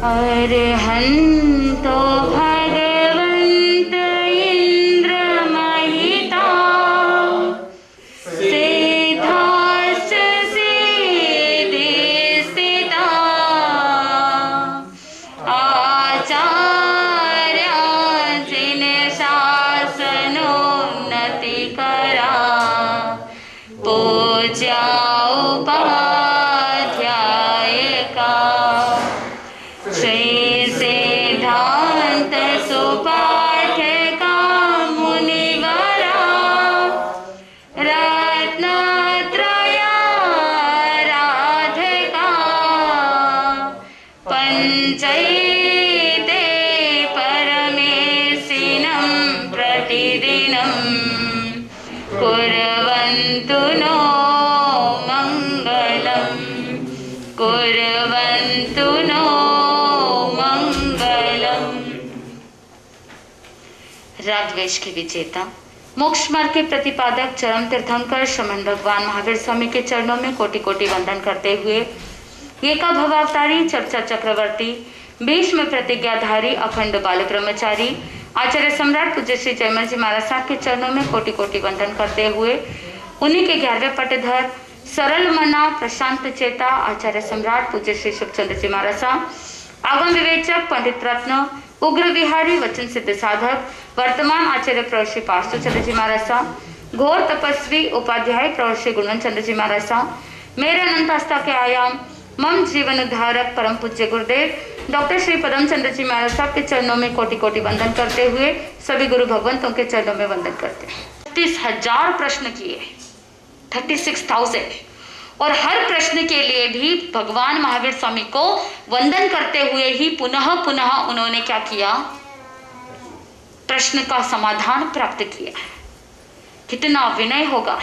अर्हन्तो भगवन्त इन्द्रमहिता सिद्धाश्च सिद्धिस्थिता आचार्या जिन शासनोन्नतिकरा पूज्या उपाध्यायिका श्री सिद्धान्त सुपाठ्यका मुनिवरा रत्नत्रयाराधिका पंचैते परमेशिनं प्रतिदिनं कुर्वन्तु नो मंगलम् कुर्वन्तु नो मंगलम्। रागद्वेष के विजेता मोक्ष मार्ग के प्रतिपादक चरम तीर्थंकर श्रीमन भगवान महावीर स्वामी के चरणों में कोटि कोटि वंदन करते हुए एका भवावतारी चर्चा चक्रवर्ती भीष्म प्रतिज्ञाधारी अखंड बाल ब्रह्मचारी आचार्य सम्राट पूज्य श्री जयमल जी महाराज साहब के चरणों में कोटि कोटि वंदन करते हुए उन्हीं के 11वें पटधर सरल मना प्रशांत चेता आचार्य सम्राट पूज्य श्री सुखचंद्र जी महाराज साहब आगम विवेचक पंडित रत्न उग्र विहारी वचन सिद्ध साधक वर्तमान आचार्य प्रभु श्री पार्श्वचंद्र जी महाराज साहब घोर तपस्वी उपाध्याय प्रभु श्री गुणवंत चंद्र जी महाराज साहब मेरे अनंत आस्था के आयाम मम जीवन उद्धारक परम पूज्य गुरुदेव डॉक्टर श्री पदम चंद्र जी महाराज साहब के चरणों में कोटि कोटि वंदन करते हुए सभी गुरु भगवंतों के चरणों में वंदन करते हैं। 30,000 प्रश्न किए 36,000 और हर प्रश्न के लिए भी भगवान महावीर स्वामी को वंदन करते हुए ही पुनः पुनः उन्होंने क्या किया, प्रश्न का समाधान प्राप्त किया। कितना विनय होगा।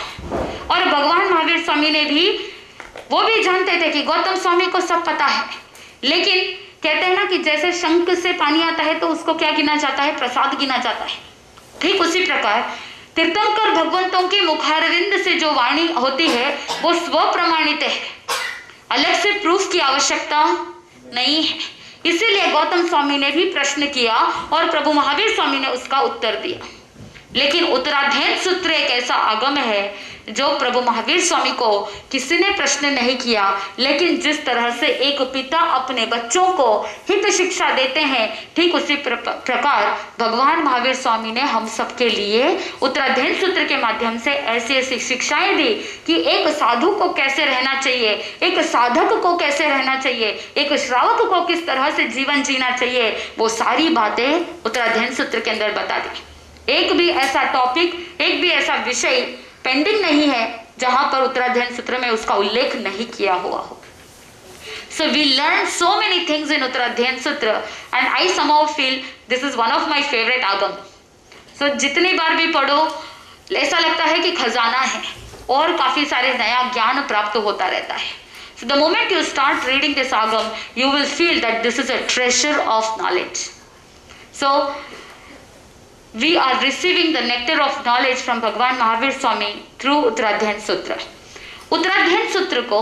और भगवान महावीर स्वामी ने भी, वो भी जानते थे कि गौतम स्वामी को सब पता है, लेकिन कहते हैं ना कि जैसे शंख से पानी आता है तो उसको क्या गिना जाता है, प्रसाद गिना जाता है। ठीक उसी प्रकार तीर्थंकर भगवंतों के मुखारविंद से जो वाणी होती है वो स्व प्रमाणित है, अलग से प्रूफ की आवश्यकता नहीं है। इसीलिए गौतम स्वामी ने भी प्रश्न किया और प्रभु महावीर स्वामी ने उसका उत्तर दिया। लेकिन उत्तराध्ययन सूत्र एक ऐसा आगम है जो प्रभु महावीर स्वामी को किसी ने प्रश्न नहीं किया, लेकिन जिस तरह से एक पिता अपने बच्चों को हित शिक्षा देते हैं, ठीक उसी प्रकार भगवान महावीर स्वामी ने हम सबके लिए उत्तराध्ययन सूत्र के माध्यम से ऐसी ऐसी शिक्षाएं दी कि एक साधु को कैसे रहना चाहिए, एक साधक को कैसे रहना चाहिए, एक श्रावक को किस तरह से जीवन जीना चाहिए, वो सारी बातें उत्तराध्ययन सूत्र के अंदर बता दी। एक भी ऐसा टॉपिक, एक भी ऐसा विषय पेंडिंग नहीं है जहां पर उत्तराध्ययन सूत्र में उसका उल्लेख नहीं किया हुआ हो। So we learn so many things in उत्तराध्ययन सूत्र and I somehow feel this is one of my favorite आगम। So जितनी बार भी पढ़ो ऐसा लगता है कि खजाना है और काफी सारे नया ज्ञान प्राप्त होता रहता है। So the moment you start reading this आगम, you will feel that this is a treasure of knowledge. So we are receiving the nectar of knowledge from भगवान महावीर स्वामी through उत्तराध्ययन सूत्र। उत्तराध्ययन सूत्र को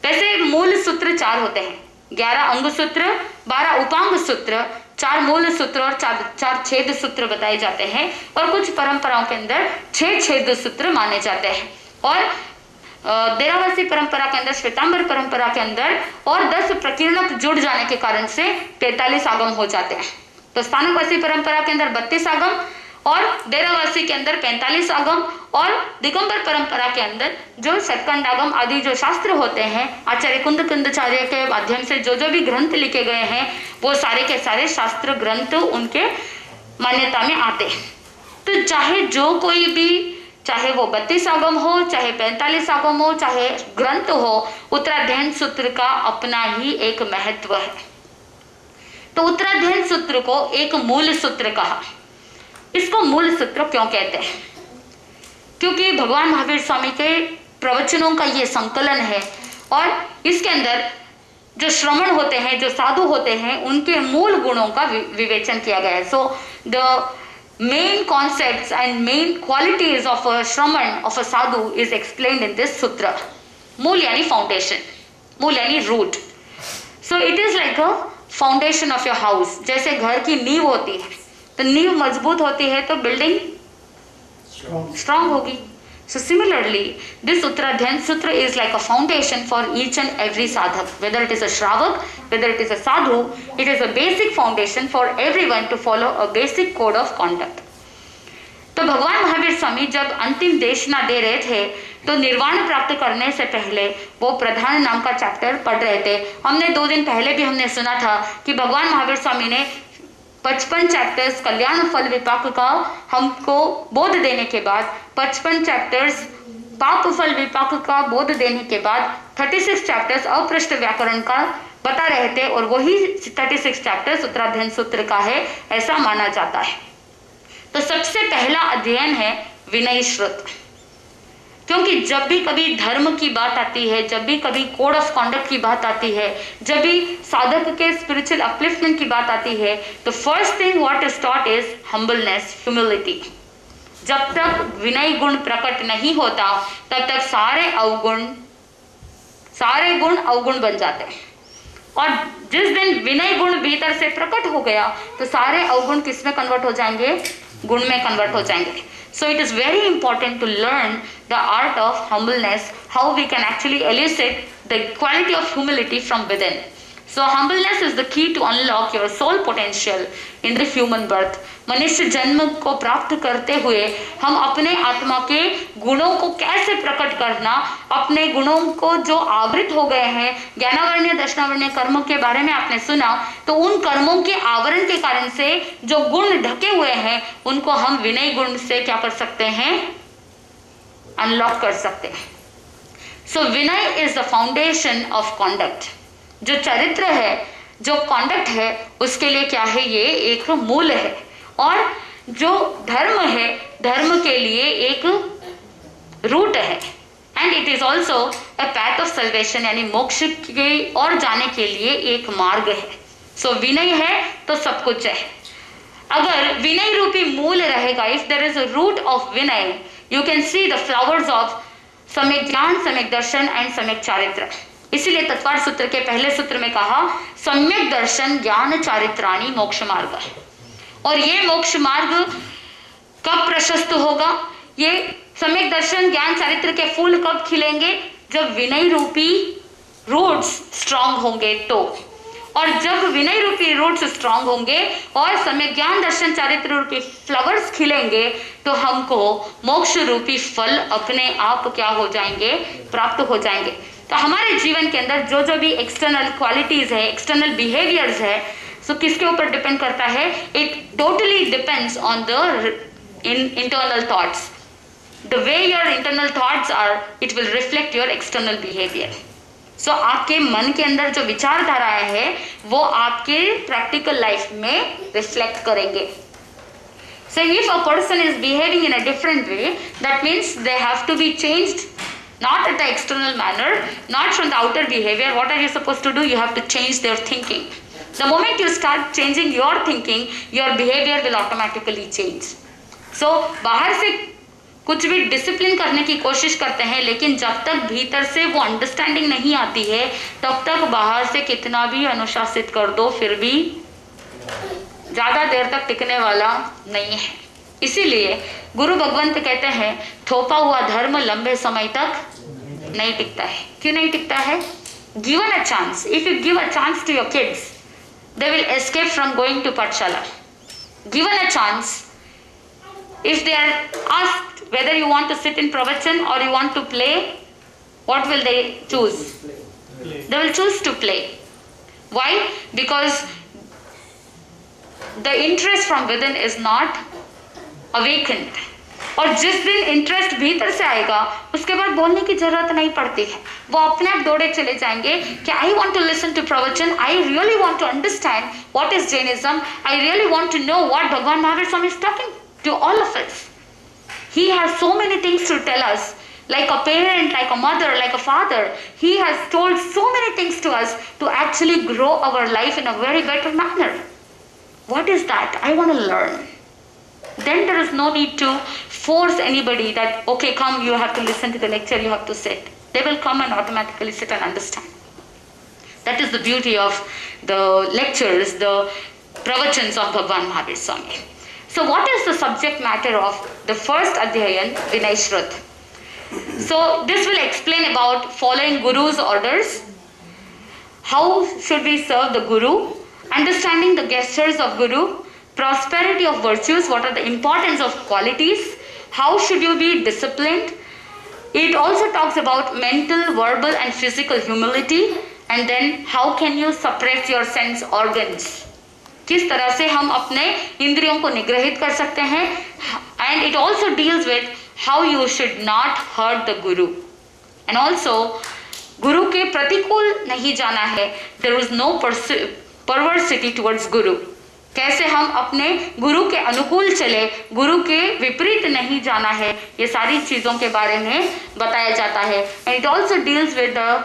वैसे मूल सूत्र 4 होते हैं, 11 अंग सूत्र, 12 उपांग सूत्र, 4 मूल सूत्र और 4 छेद सूत्र बताए जाते हैं, और कुछ परंपराओं के अंदर 6 छेद सूत्र माने जाते हैं। और देरावासी परंपरा के अंदर, श्वेतांबर परंपरा के अंदर और 10 प्रकीर्णक जुड़ जाने के कारण से 43 आगम हो जाते हैं। तो स्थानकवासी परंपरा के अंदर 32 आगम और डेरावासी के अंदर 45 आगम, और दिगंबर परंपरा के अंदर जो शतकंड आगम आदि जो शास्त्र होते हैं, आचार्य कुंदचार्य के माध्यम से जो भी ग्रंथ लिखे गए हैं, वो सारे के सारे शास्त्र ग्रंथ उनके मान्यता में आते हैं। तो चाहे जो कोई भी, चाहे वो 32 आगम हो, चाहे 45 आगम हो, चाहे ग्रंथ हो, उत्तराध्ययन सूत्र का अपना ही एक महत्व है। तो उत्तराध्ययन सूत्र को एक मूल सूत्र कहा। इसको मूल सूत्र क्यों कहते हैं? क्योंकि भगवान महावीर स्वामी के प्रवचनों का ये संकलन है, और इसके अंदर जो श्रमण होते हैं, जो साधु होते हैं, उनके मूल गुणों का विवेचन किया गया है। So the main concepts and main qualities of a shramana, of a sadhu is explained in this sutra. मूल यानी फाउंडेशन, मूल यानी root. So it is like a foundation of your house, जैसे घर की नींव होती है, तो नींव मजबूत होती है तो बिल्डिंग स्ट्रांग होगी. So similarly, this Uttradhyan Sutra is like a foundation for each and every sadhak. Whether it is a Shravak, whether it is a sadhu, it is a basic foundation for everyone to follow a basic code of conduct. तो भगवान महावीर स्वामी जब अंतिम देशना दे रहे थे तो निर्वाण प्राप्त करने से पहले वो प्रधान नाम का चैप्टर पढ़ रहे थे. हमने 2 दिन पहले भी हमने सुना था कि भगवान महावीर स्वामी ने 55 चैप्टर्स कल्याण फल विपाक का हमको बोध देने के बाद, 55 चैप्टर्स पाप फल विपाक का बोध देने के बाद 36 चैप्टर्स अपृष्ठ व्याकरण का बता रहे थे, और वही 36 चैप्टर्स उत्तराध्ययन सूत्र का है ऐसा माना जाता है. तो सबसे पहला अध्ययन है विनय श्रुत, क्योंकि जब भी कभी धर्म की बात आती है, जब भी कभी कोड ऑफ कॉन्डक्ट की बात आती है, जब भी साधक के स्पिरिचुअल अपलिफ्टमेंट की बात आती है, तो first thing what is taught is humbleness, humility. जब तक विनय गुण प्रकट नहीं होता तब तक सारे गुण अवगुण बन जाते हैं, और जिस दिन विनय गुण भीतर से प्रकट हो गया तो सारे अवगुण किस में कन्वर्ट हो जाएंगे? गुण में कन्वर्ट हो जाएंगे. So it is very important to learn the art of humbleness, how we can actually elicit the quality of humility from within. So humbleness is the key to unlock your soul potential in the human birth. मनुष्य जन्म को प्राप्त करते हुए हम अपने आत्मा के गुणों को कैसे प्रकट करना, अपने गुणों को जो आवृत हो गए हैं, ज्ञानावरणीय दर्शनावरणीय कर्मों के बारे में आपने सुना, तो उन कर्मों के आवरण के कारण से जो गुण ढके हुए हैं उनको हम विनय गुण से क्या कर सकते हैं? अनलॉक कर सकते हैं. So vinay is the foundation of conduct. जो चरित्र है, जो कॉन्डक्ट है, उसके लिए क्या है? ये एक मूल है. और जो धर्म है, धर्म के लिए एक रूट है. And it is also a path of salvation, यानी मोक्ष के और जाने के लिए एक मार्ग है. सो विनय है तो सब कुछ है. अगर विनय रूपी मूल रहेगा, if there is a root of विनय, you can see the flowers of सम्यक ज्ञान, सम्यक दर्शन एंड सम्यक चारित्र. इसीलिए तत्वार सूत्र के पहले सूत्र में कहा सम्यक दर्शन ज्ञान चारित्राणि मोक्ष मार्ग. और ये मोक्ष मार्ग कब प्रशस्त होगा? ये सम्यक दर्शन ज्ञान चारित्र के फूल कब खिलेंगे? जब विनय रूपी रूट्स स्ट्रांग होंगे तो. और जब विनय रूपी रूट्स स्ट्रांग होंगे और सम्यक ज्ञान दर्शन चारित्र रूपी फ्लावर्स खिलेंगे तो हमको मोक्ष रूपी फल अपने आप क्या हो जाएंगे? प्राप्त हो जाएंगे. तो हमारे जीवन के अंदर जो जो भी एक्सटर्नल क्वालिटीज है, एक्सटर्नल बिहेवियर्स है, सो किसके ऊपर डिपेंड करता है? It totally depends on the internal thoughts. The way your internal thoughts are, it will reflect your external behaviour. So आपके मन के अंदर जो विचारधाराएं हैं वो आपके प्रैक्टिकल लाइफ में रिफ्लेक्ट करेंगे. So if a person is behaving in a different way, that means they have to be changed. Not at the external manner, not from the outer behavior. What are you supposed to do? You have to change their thinking. The moment you start changing your thinking, your behavior will automatically change. So, बाहर से कुछ भी discipline करने की कोशिश करते हैं, लेकिन जब तक भीतर से वो अंडरस्टैंडिंग नहीं आती है तब तक बाहर से कितना भी अनुशासित कर दो फिर भी ज़्यादा देर तक टिकने वाला नहीं है. इसीलिए गुरु भगवंत कहते हैं थोपा हुआ धर्म लंबे समय तक नहीं टिकता है. क्यों नहीं टिकता है? Given a chance. If you give a chance to your kids, they will escape from going to Pathshala. Given a chance, if they are asked whether you want to sit in pravachan or you want to play, what will they choose? They will choose to play. Why? Because the interest from within is not awakened. और जिस दिन interest भीतर से आएगा उसके बाद बोलने की जरूरत नहीं पड़ती है, वो अपने आप दौड़े चले जाएंगे कि I want to listen to pravachan, I really want to understand what is Jainism, I really want to know what Bhagwan Mahavir Swami is talking to all of us. He has so many things to tell us, like a parent, like a mother, like a father. He has told so many things to us to actually grow our life in a very better manner. What is that? I want to learn. Then there is no need to force anybody that, okay, come, you have to listen to the lecture, you have to sit. They will come and automatically sit and understand. That is the beauty of the lectures, the pravachans of Bhagwan Mahavir Swami. So what is the subject matter of the first Adhyayan, Vinay Shruti? So this will explain about following Guru's orders, how should we serve the Guru, understanding the gestures of Guru, prosperity of virtues, what are the importance of qualities, how should you be disciplined. It also talks about mental, verbal and physical humility, and then how can you suppress your sense organs, किस तरह से हम अपने इंद्रियों को निग्रहित कर सकते हैं. And it also deals with how you should not hurt the Guru, and also गुरु के प्रतिकूल नहीं जाना है. There is no perversity towards Guru. कैसे हम अपने गुरु के अनुकूल चले, गुरु के विपरीत नहीं जाना है, ये सारी चीजों के बारे में बताया जाता है. And it also deals with the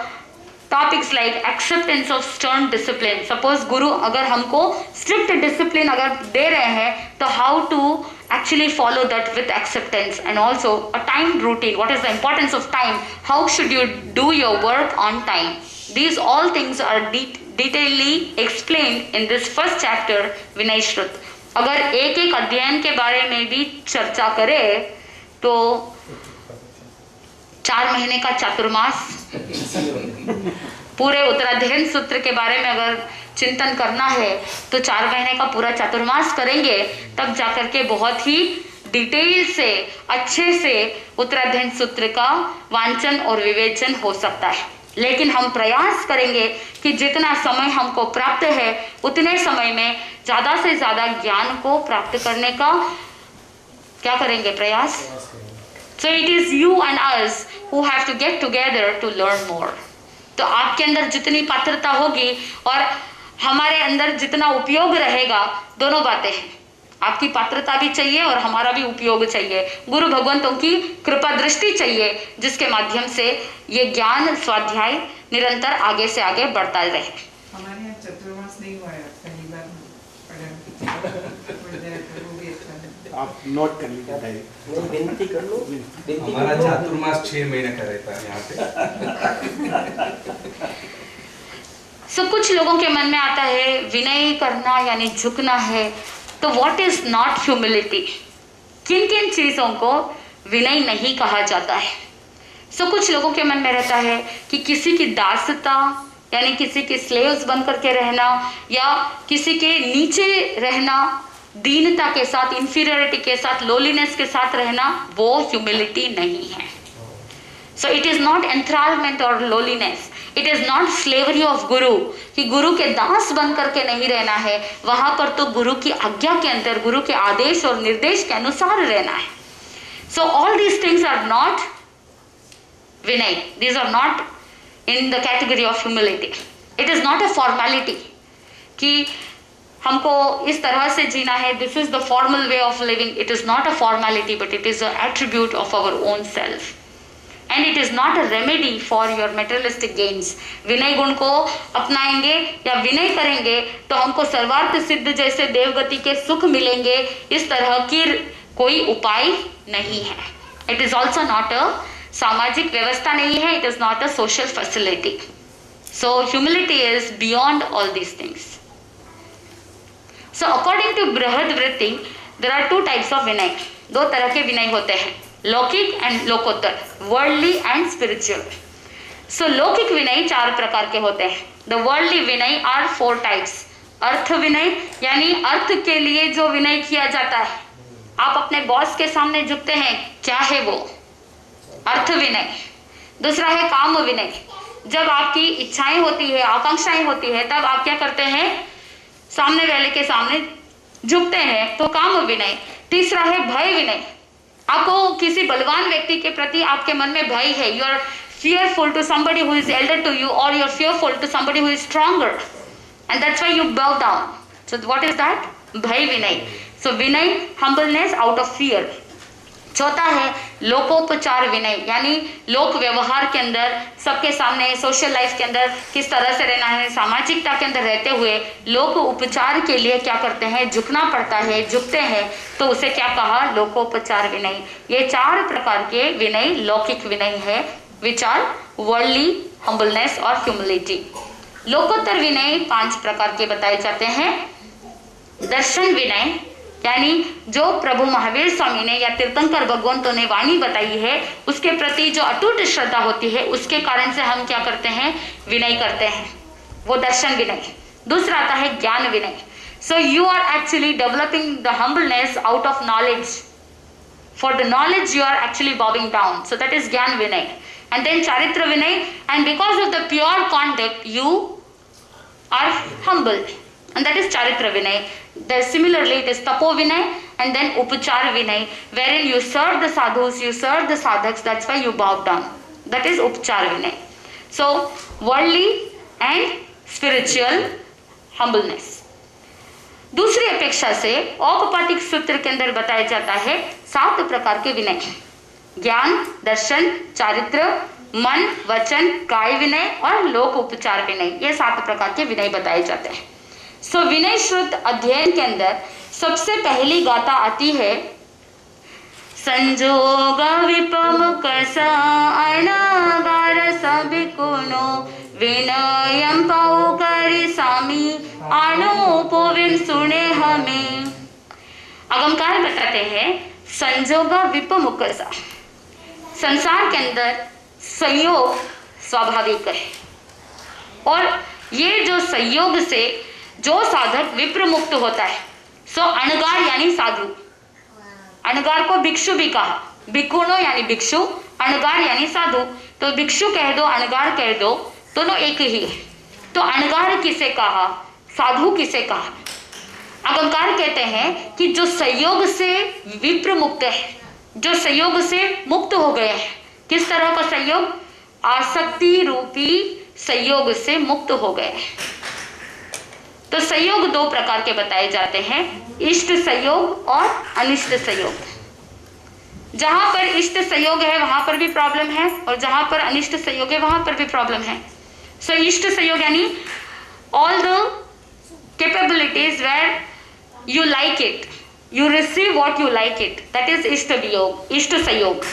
topics like acceptance of stern discipline. Suppose गुरु अगर हमको strict discipline अगर दे रहे हैं, तो how to actually follow that with acceptance, and also a time routine. What is the importance of time? How should you do your work on time? These all things are detailedly explained in this first chapter, Vinay Shruti. अगर एक एक अध्ययन के बारे में भी चर्चा करें तो 4 महीने का चातुर्मास, पूरे उत्तराध्ययन सूत्र के बारे में अगर चिंतन करना है तो 4 महीने का पूरा चातुर्मास करेंगे, तब जाकर के बहुत ही डिटेल से अच्छे से उत्तराध्ययन सूत्र का वांचन और विवेचन हो सकता है. लेकिन हम प्रयास करेंगे कि जितना समय हमको प्राप्त है उतने समय में ज्यादा से ज्यादा ज्ञान को प्राप्त करने का क्या करेंगे, प्रयास. So it is you and us who have to get together to learn more. तो आपके अंदर जितनी पात्रता होगी और हमारे अंदर जितना उपयोग रहेगा, दोनों बातें हैं. आपकी पात्रता भी चाहिए और हमारा भी उपयोग चाहिए. गुरु भगवंतों की कृपा दृष्टि चाहिए, जिसके माध्यम से ये ज्ञान स्वाध्याय निरंतर आगे से आगे बढ़ता रहे. हमारे यहाँ चतुर्मास नहीं हुआ है, पहली बार आप नोट कर लीजिए, विनती कर लो. हमारा चातुर्मास 6 महीने का रहता है यहाँ पे. So कुछ लोगों के मन में आता है विनय करना यानी झुकना है, तो व्हाट इज नॉट ह्यूमिलिटी, किन किन चीजों को विनय नहीं कहा जाता है. सो कुछ लोगों के मन में रहता है कि किसी की दासता यानी किसी के स्लेव्स बन करके रहना या किसी के नीचे रहना, दीनता के साथ, इंफीरियरिटी के साथ, लोलीनेस के साथ रहना, वो ह्यूमिलिटी नहीं है. So it is not enthralment और lowliness, it is not slavery of guru, कि गुरु के दास बन करके नहीं रहना है. वहां पर तो गुरु की आज्ञा के अंदर, गुरु के आदेश और निर्देश के अनुसार रहना है. So all these things are not vinay, these are not in the category of humility. It is not a formality कि हमको इस तरह से जीना है, this is the formal way of living. It is not a formality but it is an attribute of our own self. And it is not a remedy for your materialistic gains. विनय गुण को अपनाएंगे या विनय करेंगे तो हमको सर्वार्थ सिद्ध जैसे देवगति के सुख मिलेंगे, इस तरह की कोई उपाय नहीं है. It is also not a सामाजिक व्यवस्था नहीं है, it is not a social facility. So humility is beyond all these things. So according to Brihadvritti there are 2 types of vinay. 2 तरह के विनय होते हैं, लौकिक एंड लोकोत्तर, वर्ल्डली एंड स्पिरिचुअल. सो लौकिक विनय 4 प्रकार के होते हैं. The worldly vinay are 4 types. अर्थ विनय यानी अर्थ के लिए जो विनय किया जाता है, आप अपने बॉस के सामने झुकते हैं, क्या है वो, अर्थ विनय. दूसरा है काम विनय, जब आपकी इच्छाएं होती है, आकांक्षाएं होती है, तब आप क्या करते हैं, सामने वाले के सामने झुकते हैं, तो काम विनय. तीसरा है भय विनय, आपको किसी बलवान व्यक्ति के प्रति आपके मन में भय है, you are fearful to somebody who is elder to you, or you're fearful to somebody who is stronger, and that's why you bow down. So what is that? Bhay Vinay. So Vinay, humbleness out of fear. चौथा है लोकोपचार विनय, यानी लोक व्यवहार के अंदर, सबके सामने, social life के अंदर किस तरह से रहना है, सामाजिकता के अंदर रहते हुए लोक उपचार के लिए क्या करते हैं, झुकना पड़ता है, झुकते हैं, तो उसे क्या कहा, लोकोपचार विनय. ये 4 प्रकार के विनय लौकिक विनय है, which are worldly, humbleness और humility. लोकोत्तर विनय 5 प्रकार के बताए जाते हैं। दर्शन विनय यानी जो प्रभु महावीर स्वामी ने या तीर्थंकर भगवंतों ने वाणी बताई है उसके प्रति जो अटूट श्रद्धा होती है उसके कारण से हम क्या करते हैं, विनय करते हैं, वो दर्शन विनय। दूसरा आता है ज्ञान विनय। So you are actually developing the humbleness out of knowledge. For the knowledge you are actually bowing down, so that is gyan vinay. And then charitra vinay, and because of the pure conduct you are humble, and that is charitra vinay. There similarly it is tapo vinay and then upachar vinay, wherein you serve the sadhus, you serve the sadhaks, that's why you bow down. That is upachar vinay. So worldly and spiritual humbleness. दूसरी अपेक्षा से औपपातिक सूत्र के अंदर बताया जाता है 7 प्रकार के विनय। ज्ञान, दर्शन, चारित्र, मन, वचन, काय विनय और लोक उपचार विनय, ये 7 प्रकार के विनय बताए जाते हैं। सो विनय श्रुत अध्ययन के अंदर सबसे पहली गाथा आती है, संजोग विपमुख अनागार सबिकुनो विनयम पाऊ करी सामी अणुपोविम सुने हमें। अगमकार बताते हैं संजोग विपमुख, संसार के अंदर संयोग स्वाभाविक है और ये जो संयोग से जो साधक विप्र मुक्त होता है, सो अणगार यानी साधु, अणगार को भिक्षु भी कहा, भिक्षुणो यानी भिक्षु, अणगार यानी साधु। तो भिक्षु कह दो, अणगार कह दो, दोनों एक ही है। तो अणगार किसे कहा, साधु किसे कहा? अगमकार कहते हैं कि जो संयोग से विप्र मुक्त है, जो संयोग से मुक्त हो गए हैं। किस तरह का संयोग? आसक्ति रूपी संयोग से मुक्त हो गए। तो संयोग 2 प्रकार के बताए जाते हैं, इष्ट संयोग और अनिष्ट संयोग। जहां पर इष्ट संयोग है वहां पर भी प्रॉब्लम है और जहां पर अनिष्ट संयोग है वहां पर भी प्रॉब्लम है। सो इष्ट संयोग यानी all the capabilities where you like it, you receive what you like it, that is इष्ट वियोग, इष्ट संयोग।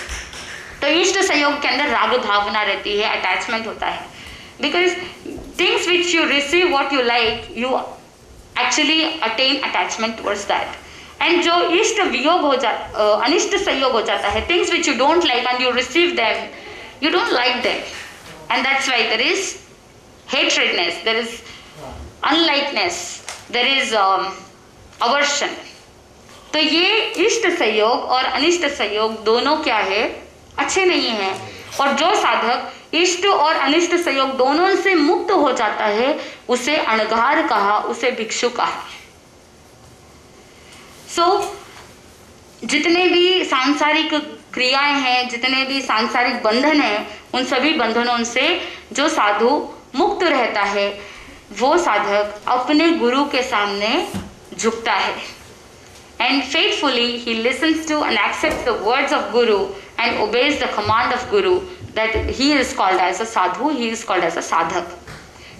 तो इष्ट संयोग के अंदर राग भावना रहती है, अटैचमेंट होता है, because things which you receive what you like, you actually attain attachment towards that. And जो इष्ट वियोग हो अनिष्ट संयोग हो जाता है, things which you don't like and you receive them, you don't like them, and that's why there is hatredness, there is unlikeness, there is aversion. तो ये इष्ट संयोग और अनिष्ट संयोग दोनों क्या है, अच्छे नहीं है। और जो साधक इष्ट और अनिष्ट संयोग दोनों से मुक्त हो जाता है उसे अणगार कहा, उसे भिक्षु कहा। सो जितने भी सांसारिक क्रियाएं हैं, जितने भी सांसारिक बंधन हैं, उन सभी बंधनों से जो साधु मुक्त रहता है वो साधक अपने गुरु के सामने झुकता है। And faithfully he listens to and accepts the words of Guru and obeys the command of Guru, that he is called as a sadhu, he is called as a sadhak.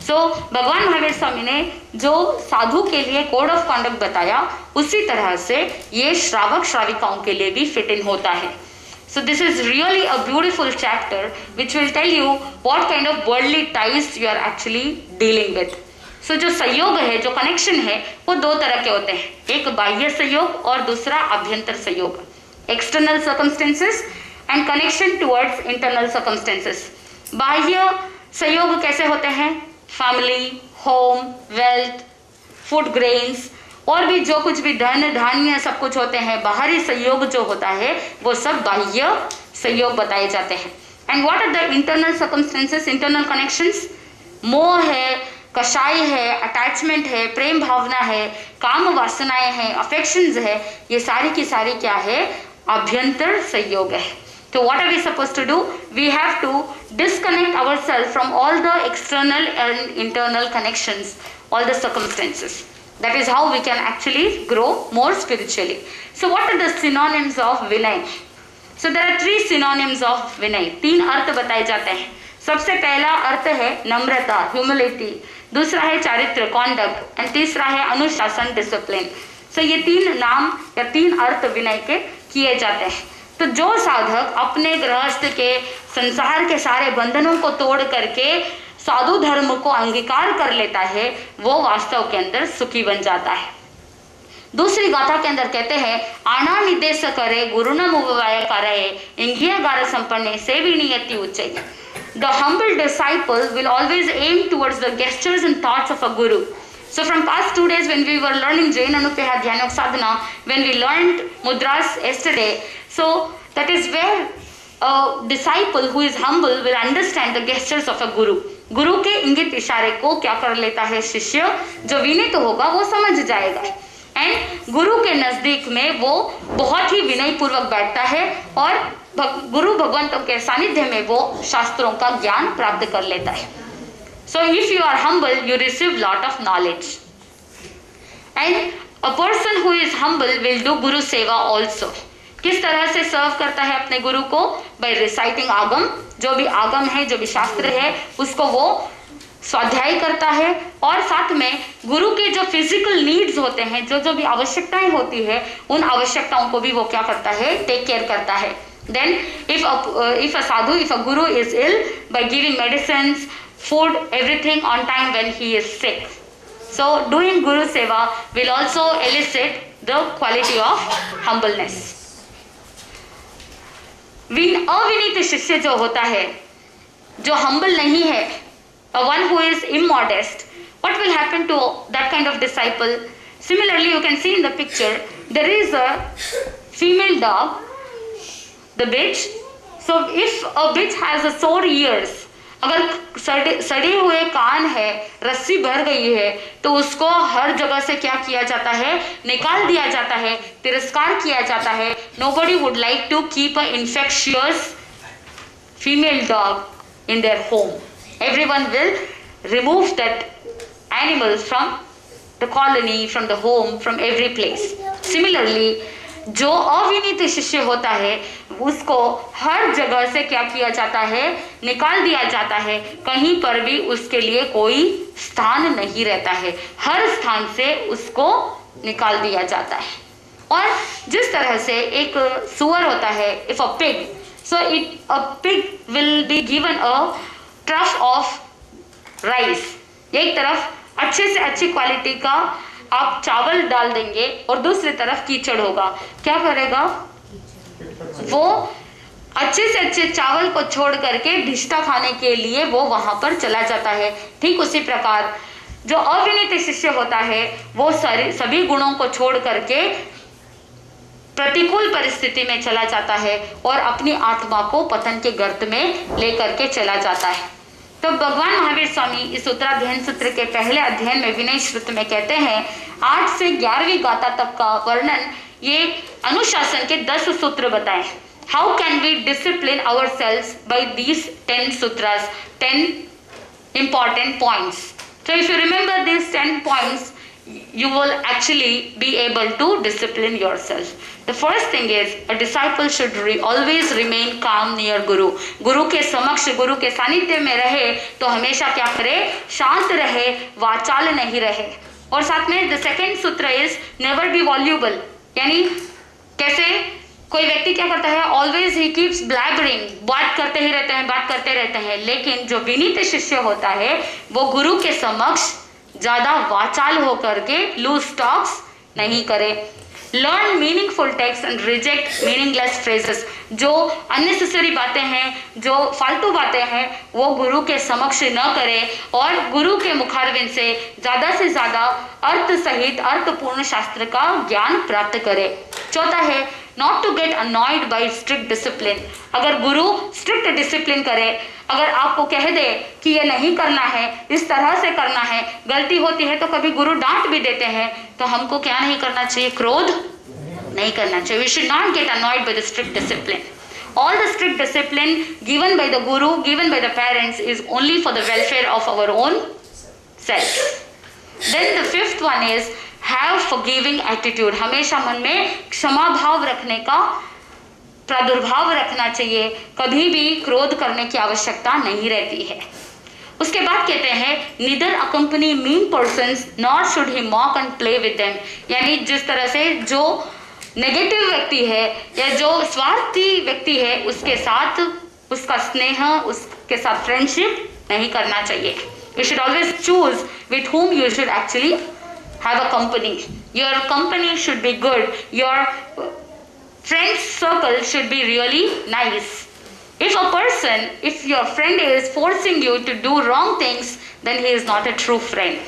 So भगवान महावीर स्वामी ने जो साधु के लिए code of conduct बताया उसी तरह से ये श्रावक श्राविकाओं के लिए भी फिट इन होता है। So this is really a beautiful chapter which will tell you what kind of worldly ties you are actually dealing with. So जो संयोग है, जो कनेक्शन है, वो 2 तरह के होते हैं, एक बाह्य संयोग और दूसरा अभ्यंतर संयोग, external circumstances and connection towards internal circumstances. बाह्य संयोग कैसे होते हैं? Family, home, wealth, food grains और भी जो कुछ भी धन धान्य सब कुछ होते हैं, बाहरी संयोग जो होता है वो सब बाह्य संयोग बताए जाते हैं। And what are the internal circumstances, internal connections? मोह है, कषाय है, अटैचमेंट है, प्रेम भावना है, काम वासनाएं हैं, अफेक्शंस है, ये सारी की सारी क्या है? अभ्यंतर संयोग है। तो what are we suppose to do? We have to disconnect ourself from all the external and internal connections, all the circumstances. That is how we can actually grow more spiritually. So what are the synonyms of Vinay? So there are 3 synonyms of Vinay. 3 अर्थ बताए जाते हैं. सबसे पहला अर्थ है नम्रता, humility, दूसरा है चारित्र, conduct, and तीसरा है अनुशासन, डिसिप्लिन. सो ये 3 नाम या 3 अर्थ विनय के किए जाते हैं. तो जो साधक अपने गृहस्थ के संसार के सारे बंधनों को तोड़ करके साधु धर्म को अंगीकार कर लेता है, वो वास्तव के अंदर सुखी बन जाता है। दूसरी गाथा के अंदर कहते हैं, आना निदेश करे गुरु न मुवाय करे इंगिया गार संपन्ने से भी नियति उच्चई। The humble disciple will always aim towards the gestures and thoughts of a guru. So from past 2 days when we were learning Jain Anupeha Dhyana Sadhana, when we learned mudras yesterday, so that is where a disciple who is humble will understand the gestures of a guru. गुरु के इंगित इशारे को क्या कर लेता है शिष्य, जो विनीत होगा वो समझ जाएगा। एंड गुरु के नजदीक में वो बहुत ही विनय पूर्वक बैठता है और गुरु भगवंतों के सानिध्य में वो शास्त्रों का ज्ञान प्राप्त कर लेता है। So if you are humble you receive lot of knowledge and a person who is humble will do guru seva also. किस तरह से सर्व करता है अपने गुरु को? बाय रिसाइटिंग आगम, जो भी आगम है, जो भी शास्त्र है, उसको वो स्वाध्याय करता है और साथ में गुरु के जो फिजिकल नीड्स होते हैं, जो जो भी आवश्यकताएं होती है, उन आवश्यकताओं को भी वो क्या करता है? टेक केयर करता है। Then if a sadhu, if a guru is ill, by giving medicines, food, everything on time when he is sick. So doing guru seva will also elicit the quality of humbleness. अविनीत शिष्य जो होता है, जो humble नहीं है, one who is immodest, what will happen to that kind of disciple? Similarly, you can see in the picture, there is a female dog, the bitch. So if a bitch has a sore ears, अगर सड़े हुए कान है, रस्सी भर गई है, तो उसको हर जगह से क्या किया जाता है? निकाल दिया जाता है, तिरस्कार किया जाता है। Nobody would like to keep an infectious female dog in their home. Everyone will remove that animal from the colony, from the home, from every place. Similarly, जो अविनीत शिष्य होता है उसको हर जगह से क्या किया जाता है? निकाल दिया जाता है। कहीं पर भी उसके लिए कोई स्थान नहीं रहता है, हर स्थान से उसको निकाल दिया जाता है। और जिस तरह से एक सुअर होता है, if a pig, so a pig will be given a trough of rice, एक तरफ अच्छे से अच्छी क्वालिटी का आप चावल डाल देंगे और दूसरी तरफ कीचड़ होगा, क्या करेगा? वो अच्छे से अच्छे चावल को छोड़ करके ढिष्टा खाने के लिए वो वहां पर चला जाता है। ठीक उसी प्रकार जो अविनीत शिष्य होता है वो सभी गुणों को छोड़ करके प्रतिकूल परिस्थिति में चला जाता है और अपनी आत्मा को पतन के गर्त में लेकर के चला जाता है। तो भगवान महावीर स्वामी इस उत्तराध्ययन सूत्र के पहले अध्ययन में विनय श्रुत में कहते हैं, 8 से 11वीं गाथा तक का वर्णन, ये अनुशासन के 10 सूत्र बताएं। How can we discipline ourselves by these 10 sutras, 10 important points. So if you remember these 10 points, you will actually be able to discipline yourself. The first thing is a disciple should always remain calm near Guru. गुरु के समक्ष, गुरु के सानिध्य में रहे तो हमेशा क्या करे? शांत रहे, वाचाल नहीं रहे। और साथ में the second सूत्र is never be voluble, यानी कैसे? कोई व्यक्ति क्या करता है? ऑलवेज ही कीप्स ब्लैबरिंग, बात करते ही रहते हैं, बात करते रहते हैं। लेकिन जो विनीत शिष्य होता है वो गुरु के समक्ष ज्यादा वाचाल होकर के लूज टॉक्स नहीं करे। Learn meaningful text and reject meaningless phrases. जो अननेसेसरी बातें हैं, जो फालतू बातें हैं, वो गुरु के समक्ष न करे और गुरु के मुखारविंद से ज्यादा अर्थ सहित अर्थपूर्ण शास्त्र का ज्ञान प्राप्त करे। चौथा है not to get annoyed by strict discipline. अगर गुरु स्ट्रिक्ट डिसिप्लिन करे, अगर आपको कह दे कि ये नहीं करना है, इस तरह से करना है, गलती होती है तो कभी गुरु डांट भी देते हैं, तो हमको क्या नहीं करना चाहिए? क्रोध नहीं करना चाहिए। We should not get annoyed by the strict discipline. All the strict discipline given by the guru, given by the parents is only for the welfare of our own self. Then the fifth one is have forgiving attitude. हमेशा मन में क्षमा भाव रखने का प्रादुर्भाव रखना चाहिए, कभी भी क्रोध करने की आवश्यकता नहीं रहती है। उसके बाद कहते हैं neither accompany mean persons nor should he mock and play with them, यानी जिस तरह से जो नेगेटिव व्यक्ति है या जो स्वार्थी व्यक्ति है उसके साथ उसका स्नेह, उसके साथ फ्रेंडशिप नहीं करना चाहिए। You should always choose with whom you should actually have a company. Your company should be good. Your friend circle should be really nice. If your friend is forcing you to do wrong things, then he is not a true friend.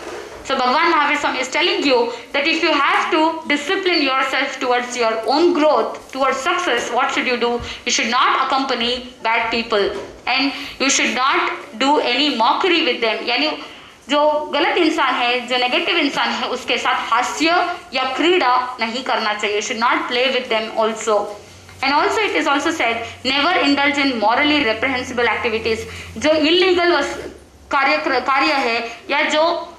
So Bhagavan Mahavir Swami is telling you that if you have to discipline yourself towards your own growth, towards success, what should you do? You should not accompany bad people and you should not do any mockery with them. यानी जो गलत इंसान है, जो negative इंसान है, उसके साथ हास्य या क्रीड़ा नहीं करना चाहिए. You should not play with them also. And also it is also said, never indulge in morally reprehensible activities. जो illegal कार्य है या जो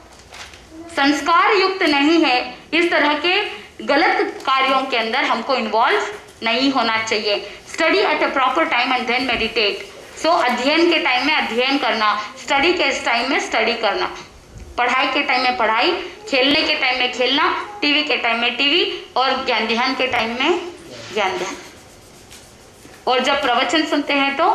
संस्कार युक्त नहीं है, इस तरह के गलत कार्यों के अंदर हमको इन्वॉल्व नहीं होना चाहिए. Study at a proper time and then meditate. So अध्ययन के टाइम में अध्ययन करना, स्टडी के टाइम में स्टडी करना, पढ़ाई के टाइम में पढ़ाई, खेलने के टाइम में खेलना, टीवी के टाइम में टीवी और ज्ञान ध्यान के टाइम में ज्ञान ध्यान. और जब प्रवचन सुनते हैं तो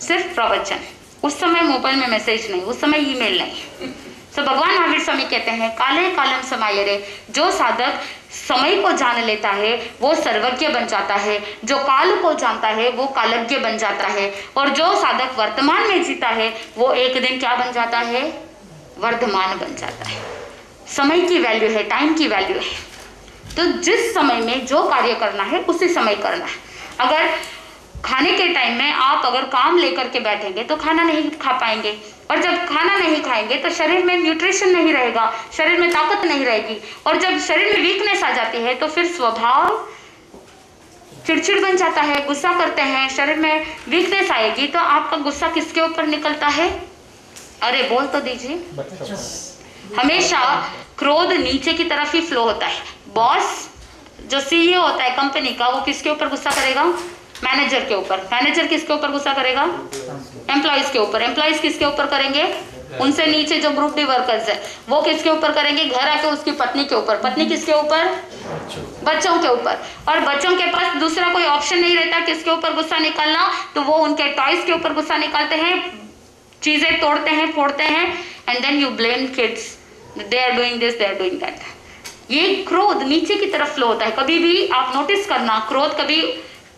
सिर्फ प्रवचन, उस समय मोबाइल में मैसेज नहीं, उस समय ईमेल नहीं. तो भगवान महावीर स्वामी कहते हैं काले कालम समायरे. जो साधक समय को जान लेता है वो सर्वज्ञ बन जाता है, जो काल को जानता है वो कालज्ञ बन जाता है, और जो साधक वर्तमान में जीता है वो एक दिन क्या बन जाता है? वर्धमान बन जाता है. समय की वैल्यू है, टाइम की वैल्यू है. तो जिस समय में जो कार्य करना है उसी समय करना है. अगर खाने के टाइम में आप अगर काम लेकर के बैठेंगे तो खाना नहीं खा पाएंगे, और जब खाना नहीं खाएंगे तो शरीर में न्यूट्रिशन नहीं रहेगा, शरीर में ताकत नहीं रहेगी, और जब शरीर में वीकनेस आ जाती है तो फिर स्वभाव चिड़चिड़ बन जाता है, गुस्सा करते हैं, शरीर में वीकनेस आएगी. तो आपका गुस्सा किसके ऊपर निकलता है? अरे बोल तो दीजिए. हमेशा क्रोध नीचे की तरफ ही फ्लो होता है. बॉस जो सीईओ होता है कंपनी का, वो किसके ऊपर गुस्सा करेगा? मैनेजर के ऊपर. मैनेजर किसके ऊपर गुस्सा करेगा? एम्प्लॉइज के ऊपर. एम्प्लॉइज किसके ऊपर करेंगे? उनसे नीचे जो ग्रुप डी वर्कर्स है वो किसके ऊपर करेंगे? घर आके उसकी पत्नी के ऊपर. पत्नी किसके ऊपर? बच्चों के ऊपर. और बच्चों के पास दूसरा कोई ऑप्शन नहीं रहता किसके ऊपर गुस्सा निकालना, तो वो उनके टॉयज के ऊपर गुस्सा निकालते हैं, चीजें तोड़ते हैं, फोड़ते हैं, and then you blame kids, they are doing this, they are doing that. ये क्रोध नीचे की तरफ फ्लो होता है. कभी भी आप नोटिस करना, क्रोध कभी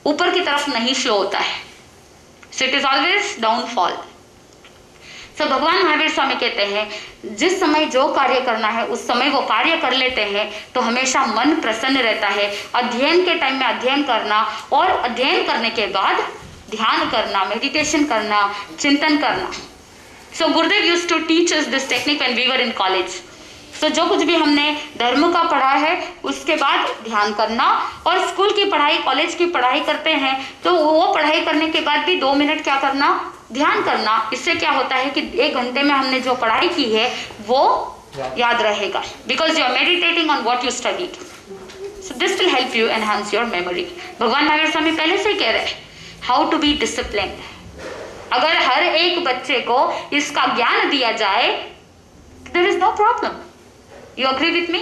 ऊपर की तरफ नहीं फ्लो होता है. So it is always downfall. So Bhagwan Mahavir स्वामी कहते हैं जिस समय जो कार्य करना है उस समय वो कार्य कर लेते हैं तो हमेशा मन प्रसन्न रहता है. अध्ययन के टाइम में अध्ययन करना, और अध्ययन करने के बाद ध्यान करना, मेडिटेशन करना, चिंतन करना. So Gurudev used to teach us this technique when we were in college. तो जो कुछ भी हमने धर्म का पढ़ा है उसके बाद ध्यान करना, और स्कूल की पढ़ाई, कॉलेज की पढ़ाई करते हैं तो वो पढ़ाई करने के बाद भी 2 मिनट क्या करना? ध्यान करना. इससे क्या होता है कि 1 घंटे में हमने जो पढ़ाई की है वो याद रहेगा, because you are meditating on what you studied. So this will help you enhance your memory. Bhagwan Mahavir स्वामी पहले से कह रहे हैं हाउ टू बी डिसिप्लिन. अगर हर एक बच्चे को इसका ज्ञान दिया जाए there is no problem. You agree with me?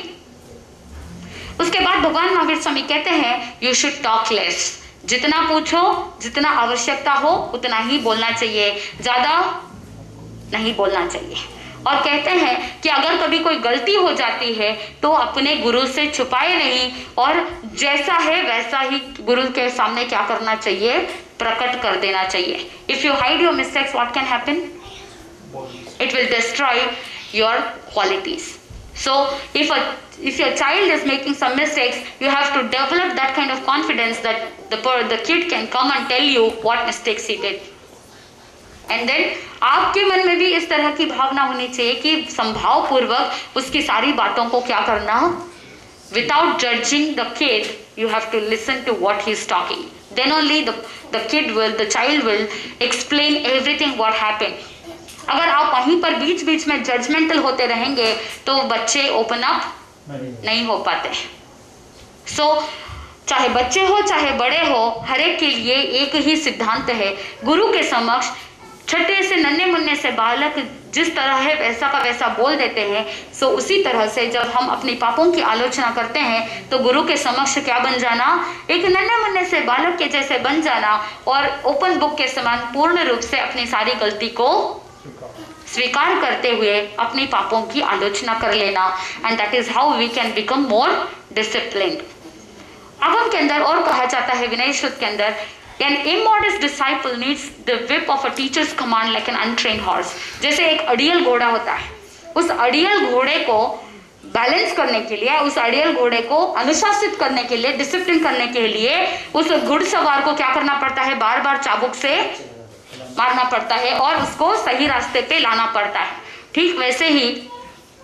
उसके बाद भगवान महावीर स्वामी कहते हैं you should talk less. जितना पूछो, जितना आवश्यकता हो उतना ही बोलना चाहिए, ज्यादा नहीं बोलना चाहिए. और कहते हैं कि अगर कभी कोई गलती हो जाती है तो अपने गुरु से छुपाए नहीं, और जैसा है वैसा ही गुरु के सामने क्या करना चाहिए? प्रकट कर देना चाहिए. If you hide your mistakes, what can happen? It will destroy your qualities. So if your child is making some mistakes, you have to develop that kind of confidence that the kid can come and tell you what mistakes he did. And then आपके मन में भी इस तरह की भावना होनी चाहिए कि संभाव पूर्वक उसकी सारी बातों को क्या करना, without judging the kid, you have to listen to what he is talking. Then only the child will explain everything what happened. अगर आप वहीं पर बीच बीच में जजमेंटल होते रहेंगे तो बच्चे ओपन अप नहीं हो पाते. सो चाहे बच्चे हो चाहे बड़े हो, हर एक के लिए एक ही सिद्धांत है. गुरु के समक्ष छठे से नन्हे मुन्ने से बालक जिस तरह है वैसा का वैसा बोल देते हैं, सो उसी तरह से जब हम अपने पापों की आलोचना करते हैं तो गुरु के समक्ष क्या बन जाना, एक नन्हे मुन्ने से बालक के जैसे बन जाना और ओपन बुक के समान पूर्ण रूप से अपनी सारी गलती को स्वीकार करते हुए अपनी पापों की आलोचना कर लेना। And that is how we can become more disciplined. आगम के अंदर और कहा जाता है विनय सूत्र के अंदर, An immodest disciple needs the whip of a teacher's command like an untrained horse। जैसे एक अड़ियल घोड़ा होता है, उस अड़ियल घोड़े को बैलेंस करने के लिए, उस अड़ियल घोड़े को अनुशासित करने के लिए, डिसिप्लिन करने के लिए उस घुड़सवार को क्या करना पड़ता है, बार बार चाबुक से मारना पड़ता है और उसको सही रास्ते पे लाना पड़ता है। ठीक वैसे ही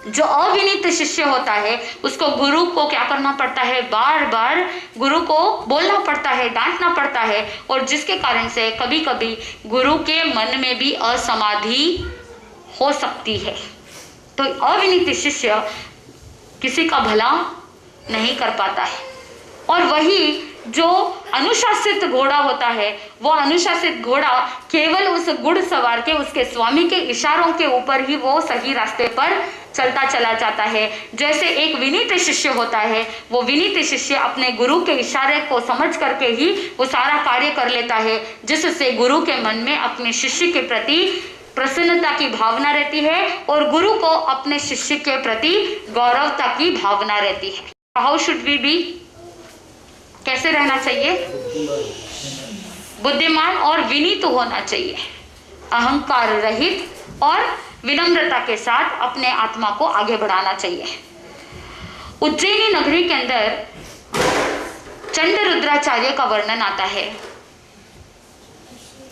जो अविनीत शिष्य होता है उसको गुरु को क्या करना पड़ता है, बार बार गुरु को बोलना पड़ता है, डांटना पड़ता है, और जिसके कारण से कभी कभी गुरु के मन में भी असमाधि हो सकती है। तो अविनीत शिष्य किसी का भला नहीं कर पाता है। और वही जो अनुशासित घोड़ा होता है, वो अनुशासित घोड़ा केवल उस घुड़सवार के, उसके स्वामी के इशारों के ऊपर ही वो सही रास्ते पर चलता चला जाता है। जैसे एक विनीत शिष्य होता है, वो विनीत शिष्य अपने गुरु के इशारे को समझ करके ही वो सारा कार्य कर लेता है, जिससे गुरु के मन में अपने शिष्य के प्रति प्रसन्नता की भावना रहती है और गुरु को अपने शिष्य के प्रति गौरवता की भावना रहती है। हाउ शुड वी बी, कैसे रहना चाहिए, बुद्धिमान और विनीत होना चाहिए, अहंकार रहित और विनम्रता के साथ अपने आत्मा को आगे बढ़ाना चाहिए। उज्जैनी नगरी के अंदर चंड रुद्राचार्य का वर्णन आता है।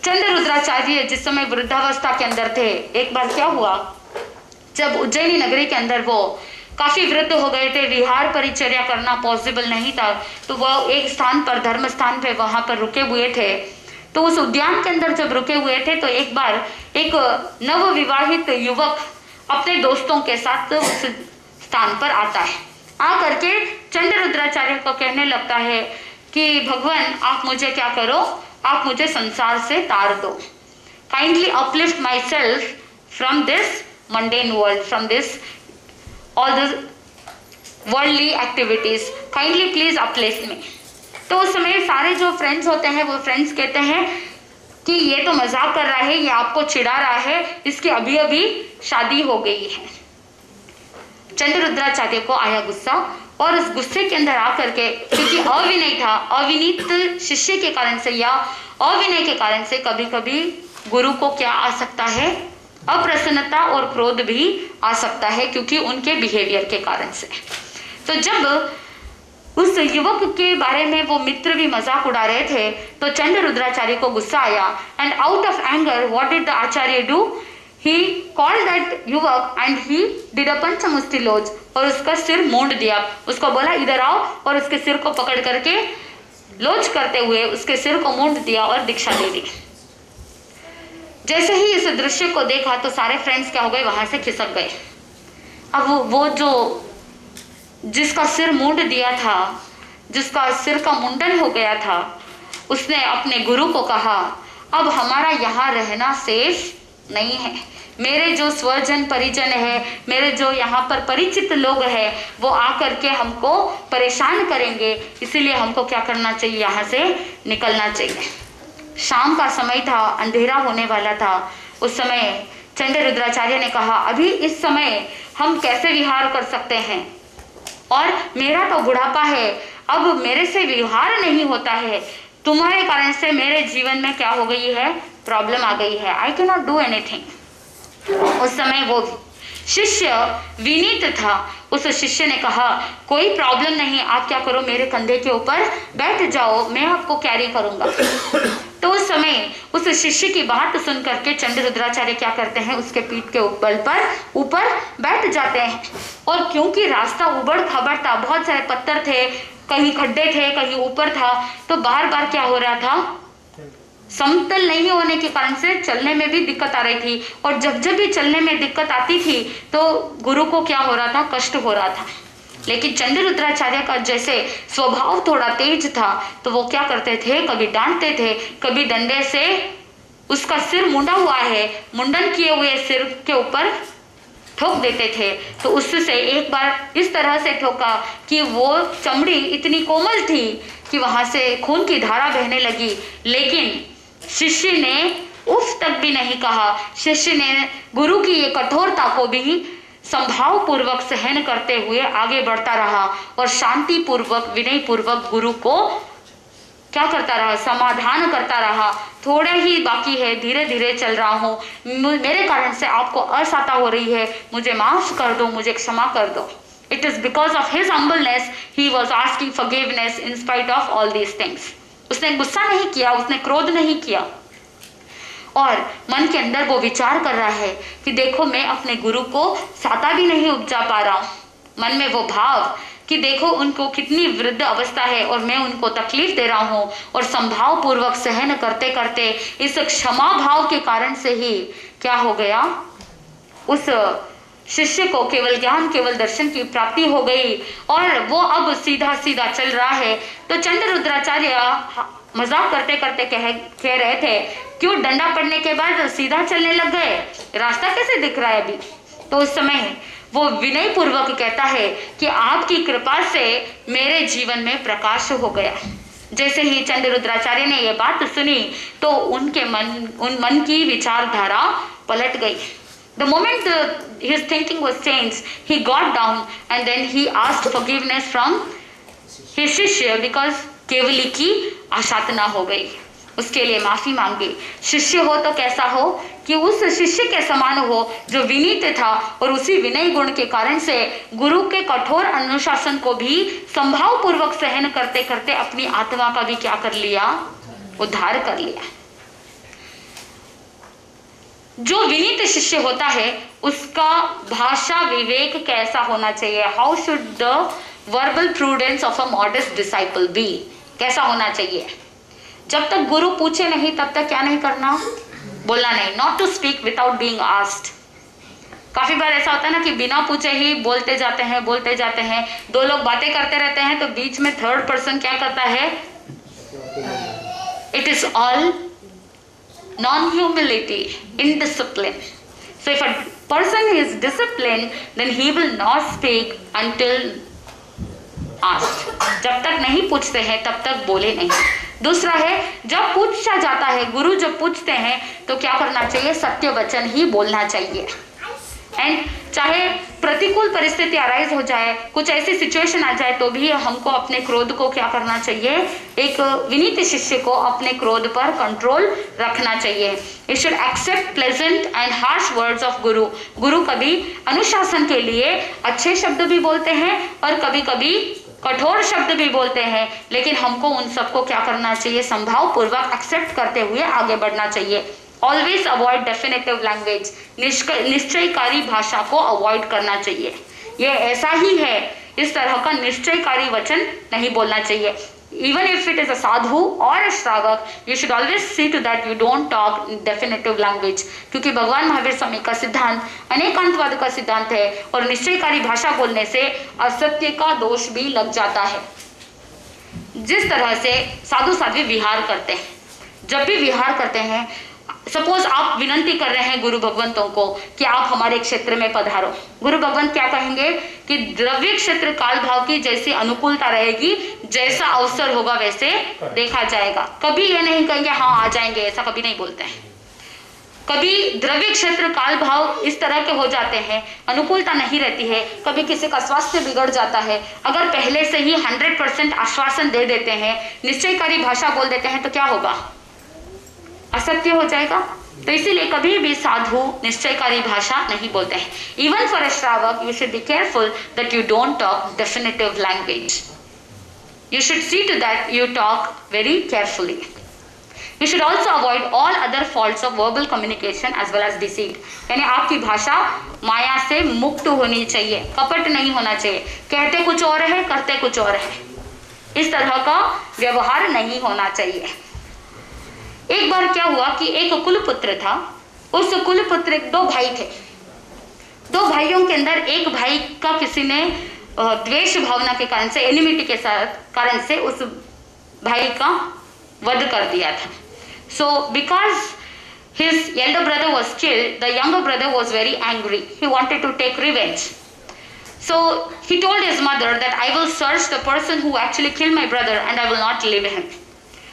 चंड रुद्राचार्य जिस समय वृद्धावस्था के अंदर थे, एक बार क्या हुआ, जब उज्जैनी नगरी के अंदर वो काफी वृद्ध हो गए थे, विहार परिचर्या करना पॉसिबल नहीं था, तो वह एक स्थान पर, धर्म स्थान पे वहां पर रुके हुए थे। तो उस उद्यान के अंदर जब रुके हुए थे तो एक बार एक नवविवाहित युवक अपने दोस्तों के साथ उस स्थान पर आता है। आ करके चंड रुद्राचार्य को कहने लगता है कि भगवान आप मुझे क्या करो, आप मुझे संसार से तार दो, kindly uplift myself from this mundane world, from this all the worldly activities, kindly please uplift me. तो उस समय सारे जो फ्रेंड्स होते हैं वो फ्रेंड्स कहते हैं कि ये तो मजाक कर रहा है, ये आपको चिढ़ा रहा है, इसकी अभी अभी शादी हो गई है। चंड रुद्राचार्य को आया गुस्सा और उस गुस्से के अंदर आकर के, क्योंकि अविनय था, अविनीत शिष्य के कारण से या अविनय के कारण से कभी कभी गुरु को क्या आ सकता है, अप्रसन्नता और क्रोध भी आ सकता है, क्योंकि उनके बिहेवियर के कारण से। तो जब उस युवक के बारे में वो मित्र भी मजाक उड़ा रहे थे तो चंड रुद्राचार्य को गुस्सा आया and out of anger what did the Acharya do, he called that युवक एंड ही डिड अ पंचमुष्टि लोज, और उसका सिर मोड़ दिया। उसको बोला इधर आओ, और उसके सिर को पकड़ करके लोज करते हुए उसके सिर को मोड़ दिया और दीक्षा दे दी। जैसे ही इस दृश्य को देखा तो सारे फ्रेंड्स क्या हो गए, वहां से खिसक गए। अब वो जो जिसका सिर मूंड दिया था, जिसका सिर का मुंडन हो गया था, उसने अपने गुरु को कहा अब हमारा यहाँ रहना सेफ नहीं है, मेरे जो स्वजन परिजन है, मेरे जो यहाँ पर परिचित लोग हैं, वो आकर के हमको परेशान करेंगे, इसीलिए हमको क्या करना चाहिए, यहाँ से निकलना चाहिए। शाम का समय था, अंधेरा होने वाला था। उस समय चंड रुद्राचार्य ने कहा अभी इस समय हम कैसे विहार कर सकते हैं, और मेरा तो बुढ़ापा है, अब मेरे से विहार नहीं होता है, तुम्हारे कारण से मेरे जीवन में क्या हो गई है, प्रॉब्लम आ गई है, I can not do anything. उस समय वो शिष्य विनीत था, उस शिष्य ने कहा कोई प्रॉब्लम नहीं, आप क्या करो, मेरे कंधे के ऊपर बैठ जाओ, मैं आपको कैरी करूंगा। तो उस समय उस शिष्य की बात सुन करके चंड रुद्राचार्य क्या करते हैं, उसके पीठ के ऊपर बैठ जाते हैं। और क्योंकि रास्ता उबड़ खाबड़ था, बहुत सारे पत्थर थे, कहीं खड्डे थे, कहीं ऊपर था, तो बार बार क्या हो रहा था, समतल नहीं होने के कारण से चलने में भी दिक्कत आ रही थी। और जब जब भी चलने में दिक्कत आती थी तो गुरु को क्या हो रहा था, कष्ट हो रहा था। लेकिन चंड रुद्राचार्य का जैसे स्वभाव थोड़ा तेज था, तो वो क्या करते थे, कभी डांटते थे, कभी डंडे से उसका सिर मुंडा हुआ है, मुंडन किए हुए सिर के ऊपर ठोक देते थे। तो उससे एक बार इस तरह से ठोका कि वो चमड़ी इतनी कोमल थी कि वहां से खून की धारा बहने लगी, लेकिन शिष्य ने उफ तक भी नहीं कहा। शिष्य ने गुरु की ये कठोरता को भी संभाव पूर्वक सहन करते हुए आगे बढ़ता रहा और शांति पूर्वक विनय पूर्वक गुरु को क्या करता रहा, समाधान करता रहा। थोड़ा ही बाकी है, धीरे धीरे चल रहा हूँ, मेरे कारण से आपको असहता हो रही है, मुझे माफ कर दो, मुझे क्षमा कर दो। It is because of his humbleness he was asking forgiveness in spite of all these things. उसने गुस्सा नहीं किया, उसने क्रोध नहीं किया, और मन के अंदर वो विचार कर रहा है कि देखो मैं अपने गुरु को साता भी नहीं उपजा पा रहा हूँ। मन में वो भाव कि देखो उनको कितनी वृद्ध अवस्था है और मैं उनको तकलीफ दे रहा हूँ, और संभाव पूर्वक सहन करते करते इस क्षमा भाव के कारण से ही क्या हो गया, उस शिष्य को केवल ज्ञान केवल दर्शन की प्राप्ति हो गई और वो अब सीधा सीधा चल रहा है। तो चंद्ररुद्राचार्य मजाक करते करते कह रहे थे, क्यों डंडा पड़ने के बाद सीधा चलने लग गए, रास्ता कैसे दिख रहा है अभी। तो उस समय वो विनय पूर्वक कहता है कि आपकी कृपा से मेरे जीवन में प्रकाश हो गया। जैसे ही चंद्ररुद्राचार्य ने ये बात सुनी तो उनके मन की विचारधारा पलट गई। The moment his thinking was changed, he got down and then he asked forgiveness from his शिष्य because केवली की आशातना हो गई, उसके लिए माफी मांगी। शिष्य हो तो कैसा हो कि उस शिष्य के समान हो जो विनीत था, और उसी विनय गुण के कारण से गुरु के कठोर अनुशासन को भी संभाव पूर्वक सहन करते करते अपनी आत्मा का भी क्या कर लिया, उद्धार कर लिया। जो विनीत शिष्य होता है उसका भाषा विवेक कैसा होना चाहिए, how should the verbal prudence of a modest disciple be, कैसा होना चाहिए। जब तक गुरु पूछे नहीं तब तक क्या नहीं करना, बोलना नहीं, not to speak without being asked. काफी बार ऐसा होता है ना कि बिना पूछे ही बोलते जाते हैं, दो लोग बातें करते रहते हैं तो बीच में थर्ड पर्सन क्या करता है, it is all non-humility, indiscipline. So if a person is disciplined, then he will not speak until asked. जब तक नहीं पूछते हैं तब तक बोले नहीं। दूसरा है, जब पूछा जाता है, गुरु जब पूछते हैं तो क्या करना चाहिए, सत्य वचन ही बोलना चाहिए। एंड चाहे प्रतिकूल परिस्थिति अराइज हो जाए, कुछ ऐसी सिचुएशन आ जाए, तो भी हमको अपने क्रोध को क्या करना चाहिए, एक विनीत शिष्य को अपने क्रोध पर कंट्रोल रखना चाहिए। You should accept pleasant and harsh words of guru. गुरु कभी अनुशासन के लिए अच्छे शब्द भी बोलते हैं और कभी कभी कठोर शब्द भी बोलते हैं, लेकिन हमको उन सबको क्या करना चाहिए, संभाव पूर्वक एक्सेप्ट करते हुए आगे बढ़ना चाहिए। ऑलवेज अवॉइड डेफिनेटिव लैंग्वेज, निश्चयकारी भाषा को अवॉइड करना चाहिए। ये ऐसा ही है, इस तरह का निश्चयकारी वचन नहीं बोलना चाहिए। Even if it is a sadhu और a shravak, you should always see to that you don't talk definitive language, क्योंकि भगवान महावीर स्वामी का सिद्धांत अनेकांतवाद का सिद्धांत है और निश्चयकारी भाषा बोलने से असत्य का दोष भी लग जाता है। जिस तरह से साधु साध्वी विहार करते हैं, जब भी विहार करते हैं, सपोज आप विनंती कर रहे हैं गुरु भगवंतों को कि आप हमारे क्षेत्र में पधारो, गुरु भगवंत क्या कहेंगे कि द्रव्य क्षेत्र काल भाव की जैसी अनुकूलता रहेगी, जैसा अवसर होगा वैसे देखा जाएगा। कभी ये नहीं कहेंगे हाँ आ जाएंगे, ऐसा कभी नहीं बोलते हैं। कभी द्रव्य क्षेत्र काल भाव इस तरह के हो जाते हैं, अनुकूलता नहीं रहती है, कभी किसी का स्वास्थ्य बिगड़ जाता है, अगर पहले से ही 100% आश्वासन दे देते हैं, निश्चयकारी भाषा बोल देते हैं, तो क्या होगा, असत्य हो जाएगा। तो इसीलिए कभी भी साधु निश्चयकारी भाषा नहीं बोलते हैं। Even for a shravak you should be careful that you don't talk definitive language, you should see to that you talk very carefully. You should also avoid all other faults of verbal communication as well as deceit. यानी आपकी भाषा माया से मुक्त होनी चाहिए, कपट नहीं होना चाहिए, कहते कुछ और है करते कुछ और है, इस तरह का व्यवहार नहीं होना चाहिए। एक बार क्या हुआ कि एक कुलपुत्र था, उस कुलपुत्र दो भाई थे, दो भाइयों के अंदर एक भाई का किसी ने द्वेष भावना के कारण से, एनिमिटी के कारण से उस भाई का वध कर दिया था। So because his elder brother was killed, the younger brother was very angry. He wanted to take revenge. So he told his mother that I will search the person who actually killed my brother and I will not leave him.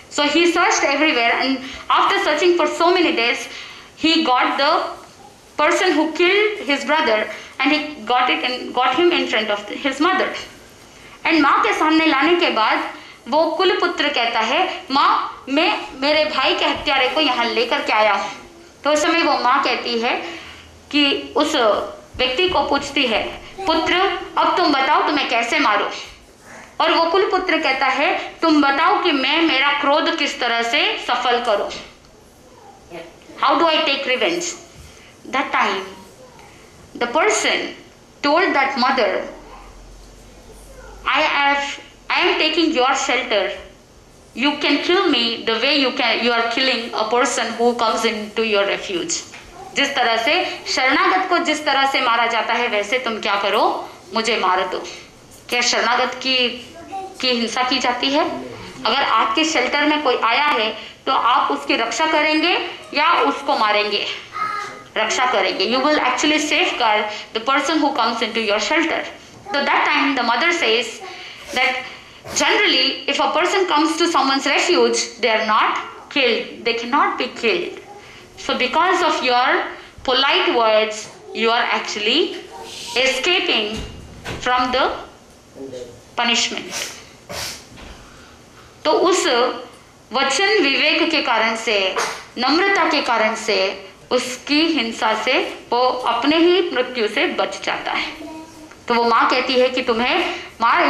So he searched everywhere, and after searching for so many days, he got the person who killed his brother and he got him in front of his mother. And माँ के सामने लाने के बाद वो कुलपुत्र कहता है, माँ मैं मेरे भाई के हत्यारे को यहाँ लेकर के आया हूँ। तो उस समय वो माँ कहती है कि उस व्यक्ति को पूछती है, पुत्र अब तुम बताओ तुम्हें कैसे मारो। और वो कुलपुत्र कहता है, तुम बताओ कि मैं मेरा क्रोध किस तरह से सफल करूं। How do I take revenge? That time the person told that mother, I am taking your shelter. You can kill me the way you are killing a person who comes into your refuge. जिस तरह से शरणागत को जिस तरह से मारा जाता है, वैसे तुम क्या करो, मुझे मार दो। क्या शरणागत की हिंसा की जाती है? अगर आपके शेल्टर में कोई आया है तो आप उसकी रक्षा करेंगे या उसको मारेंगे? रक्षा करेंगे। You will actually safeguard the person who comes into your shelter. So that time the mother says that generally if a person comes to someone's refuge, they are not killed. They cannot be killed. So because of your polite words, you are actually escaping from the punishment. तो उस वचन विवेक के कारण से, नम्रता के कारण से, उसकी हिंसा से वो अपने ही मृत्यु से बच जाता है। तो वो माँ कहती है कि तुम्हें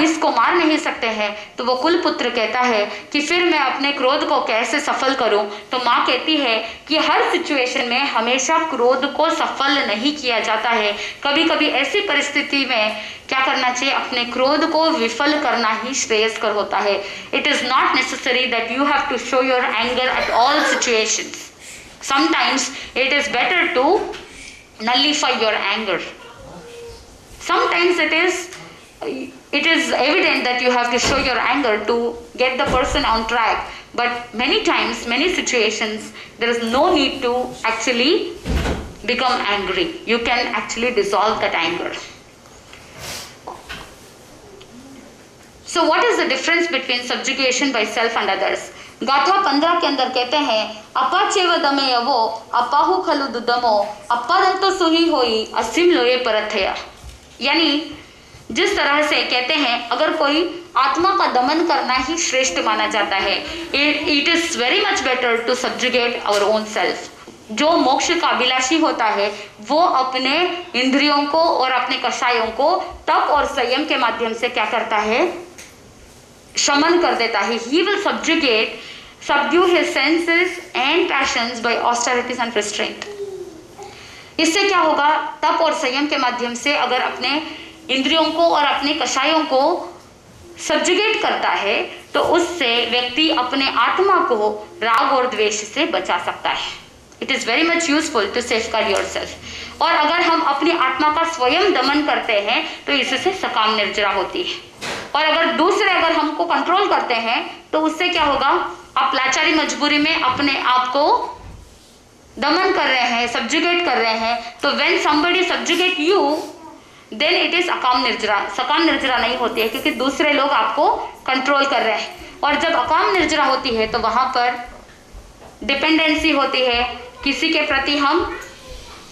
इसको मार नहीं सकते हैं। तो वो कुलपुत्र कहता है कि फिर मैं अपने क्रोध को कैसे सफल करूं। तो माँ कहती है कि हर सिचुएशन में हमेशा क्रोध को सफल नहीं किया जाता है। कभी कभी ऐसी परिस्थिति में क्या करना चाहिए, अपने क्रोध को विफल करना ही श्रेयस्कर होता है। It is not necessary that you have to show your anger at all situations. Sometimes it is better to nullify your anger. Sometimes it is evident that you have to show your anger to get the person on track. But many times, many situations, there is no need to actually become angry. You can actually dissolve that anger. So what is the difference between subjugation by self and others? गाथा 15 के अंदर कहते हैं, अपाचेव दमे यवो अपाहु खलु दुदमो अपादंतो सुही होई असीम लोये परथया। यानी जिस तरह से कहते हैं, अगर कोई आत्मा का दमन करना ही श्रेष्ठ माना जाता है, it is very much better to subjugate our own self. जो मोक्ष का अभिलाषी होता है वो अपने इंद्रियों को और अपने कषायों को तप और संयम के माध्यम से क्या करता है, शमन कर देता है। He will subdue his senses and passions by austerities and restraint. इससे क्या होगा, तप और संयम के माध्यम से अगर अपने इंद्रियों को और अपने कषायों को सब्जुगेट करता है तो उससे व्यक्ति अपने आत्मा को राग और द्वेष से बचा सकता है। It is very much useful to safeguard yourself. और अगर हम अपनी आत्मा का स्वयं दमन करते हैं तो इससे सकाम निर्जरा होती है। और अगर दूसरे हमको कंट्रोल करते हैं तो उससे क्या होगा, आप लाचारी मजबूरी में अपने आप को दमन कर रहे हैं, सब्जुगेट कर रहे हैं। तो when somebody subjugate you then it is akam nirjara. सकाम निर्जरा नहीं होती है क्योंकि दूसरे लोग आपको कंट्रोल कर रहे हैं। और जब अकाम निर्जरा होती है तो वहां पर डिपेंडेंसी होती है, किसी के प्रति हम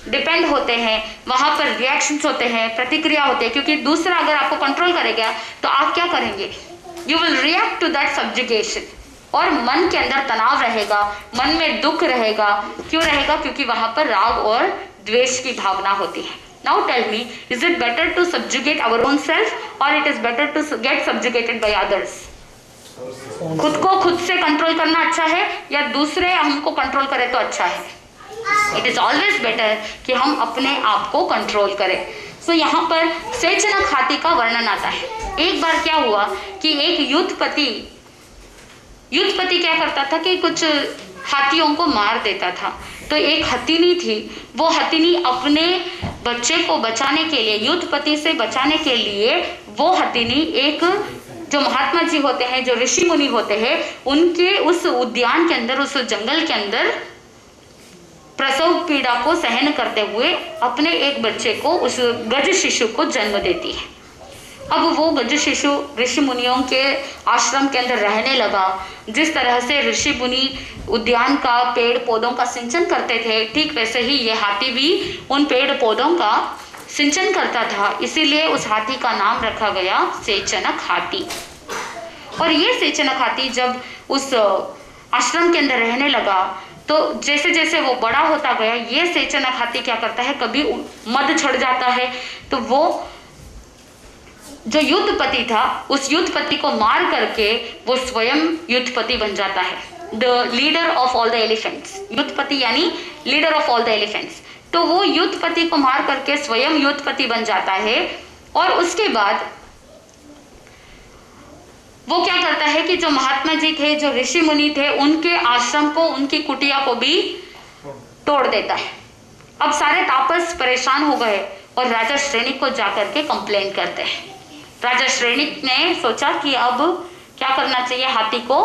डिपेंड होते हैं, वहां पर रिएक्शंस होते हैं, प्रतिक्रिया होते हैं। क्योंकि दूसरा अगर आपको कंट्रोल करेगा तो आप क्या करेंगे, you will react to that subjugation. और मन के अंदर तनाव रहेगा, मन में दुख रहेगा। क्यों रहेगा, क्योंकि वहां पर राग और द्वेष की भावना होती है। Now tell me, is it better to subjugate our own self or it is better to get subjugated by others? खुद को खुद से कंट्रोल करना अच्छा है या दूसरे हमको कंट्रोल करे तो अच्छा है? इट इज ऑलवेज बेटर कि हम अपने आप को कंट्रोल करें। सो यहाँ पर स्वेच्छनक हाथी का वर्णन आता है। एक बार क्या हुआ कि एक युद्धपति क्या करता था कि कुछ हाथियों को मार देता था। तो एक हथिनी थी, वो हथिनी अपने बच्चे को बचाने के लिए, युद्धपति से बचाने के लिए, वो हथिनी एक जो महात्मा जी होते हैं, जो ऋषि मुनि होते हैं, उनके उस उद्यान के अंदर, उस जंगल के अंदर प्रसव पीड़ा को सहन करते हुए अपने एक बच्चे को, उस गज शिशु को जन्म देती है। अब वो गज शिशु ऋषि मुनियों के आश्रम के अंदर रहने लगा। जिस तरह से ऋषि मुनि उद्यान का पेड़ पौधों का सिंचन करते थे, ठीक वैसे ही ये हाथी भी उन पेड़ पौधों का सिंचन करता था। इसीलिए उस हाथी का नाम रखा गया सेचनक हाथी। और ये सेचनक हाथी जब उस आश्रम के अंदर रहने लगा तो जैसे जैसे वो बड़ा होता गया, ये सेचनक हाथी क्या करता है, कभी मद चढ़ जाता है तो वो जो युद्धपति था उस युद्धपति को मार करके वो स्वयं युद्धपति बन जाता है। The leader of all the elephants, युद्धपति यानी leader of all the elephants. तो वो युद्धपति को मार करके स्वयं युद्धपति बन जाता है। और उसके बाद वो क्या करता है कि जो महात्मा जी थे, जो ऋषि मुनि थे, उनके आश्रम को, उनकी कुटिया को भी तोड़ देता है। अब सारे तापस परेशान हो गए और राजा श्रेणिक को जाकर के कंप्लेन करते हैं। राजा श्रेणिक ने सोचा कि अब क्या करना चाहिए, हाथी को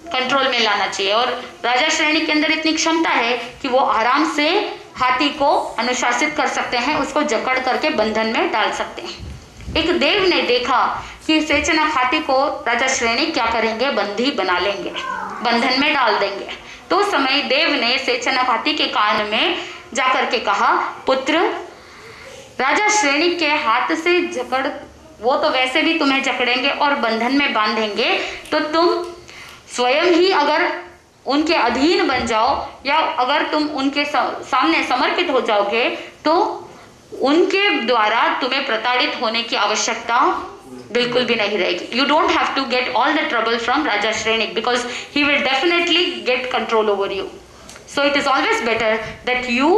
कंट्रोल में लाना चाहिए। और राजा श्रेणिक के अंदर इतनी क्षमता है कि वो आराम से हाथी को अनुशासित कर सकते हैं, उसको जकड़ करके बंधन में डाल सकते हैं। एक देव ने देखा कि सेचनक हाथी को राजा श्रेणिक क्या करेंगे, बंदी बना लेंगे, बंधन में डाल देंगे। तो उस समय देव ने सेचनक हाथी के कान में जाकर के कहा, पुत्र, राजा श्रेणिक के हाथ से जकड़, वो तो वैसे भी तुम्हें जकड़ेंगे और बंधन में बांधेंगे, तो तुम स्वयं ही अगर उनके अधीन बन जाओ या अगर तुम उनके सामने समर्पित हो जाओगे तो उनके द्वारा तुम्हें प्रताड़ित होने की आवश्यकता बिल्कुल भी नहीं रहेगी। You don't have to get all the trouble from Raja Shrenik because he will definitely get control over you. So it is always better that you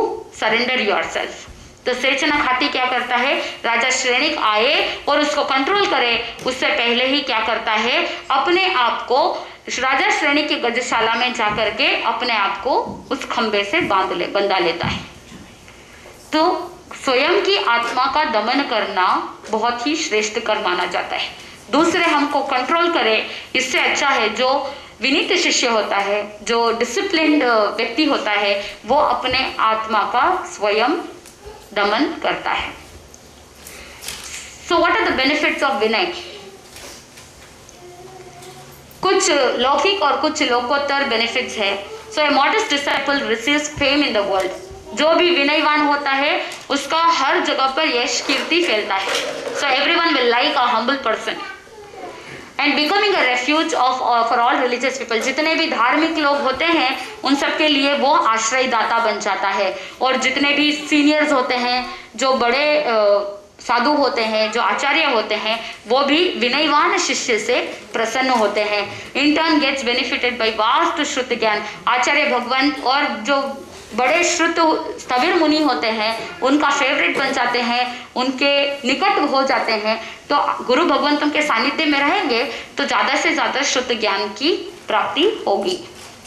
surrender yourself. तो सेचनक हाथी क्या करता है, राजा श्रेणिक आए और उसको कंट्रोल करे उससे पहले ही क्या करता है, अपने आप को राजा श्रेणिक की गजशाला में जाकर के अपने आप को उस खंबे से बंधा लेता है। तो स्वयं की आत्मा का दमन करना बहुत ही श्रेष्ठ कर माना जाता है। दूसरे हमको कंट्रोल करे, इससे अच्छा है जो विनीत शिष्य होता है, जो डिसिप्लिन्ड व्यक्ति होता है, वो अपने आत्मा का स्वयं दमन करता है। So what are the benefits of vinay? कुछ लौकिक और कुछ लोकोत्तर बेनिफिट्स है। So a modest disciple receives fame in the world. जो भी विनयवान होता है उसका हर जगह पर यश कीर्ति फैलता है। So everyone will like a humble person and becoming a refuge for all religious people. जितने भी धार्मिक लोग होते हैं उन सब के लिए वो आश्रयदाता बन जाता है। और जितने भी सीनियर्स होते हैं, जो बड़े साधु होते हैं, जो आचार्य होते हैं, वो भी विनयवान शिष्य से प्रसन्न होते हैं। In turn gets benefited by vast shrut gyan. आचार्य भगवान और जो बड़े श्रुत स्थविर मुनि होते हैं उनका फेवरेट बन जाते हैं, उनके निकट हो जाते हैं। तो गुरु भगवंतों के सानिध्य में रहेंगे तो ज़्यादा से ज़्यादा शुद्ध ज्ञान की प्राप्ति होगी।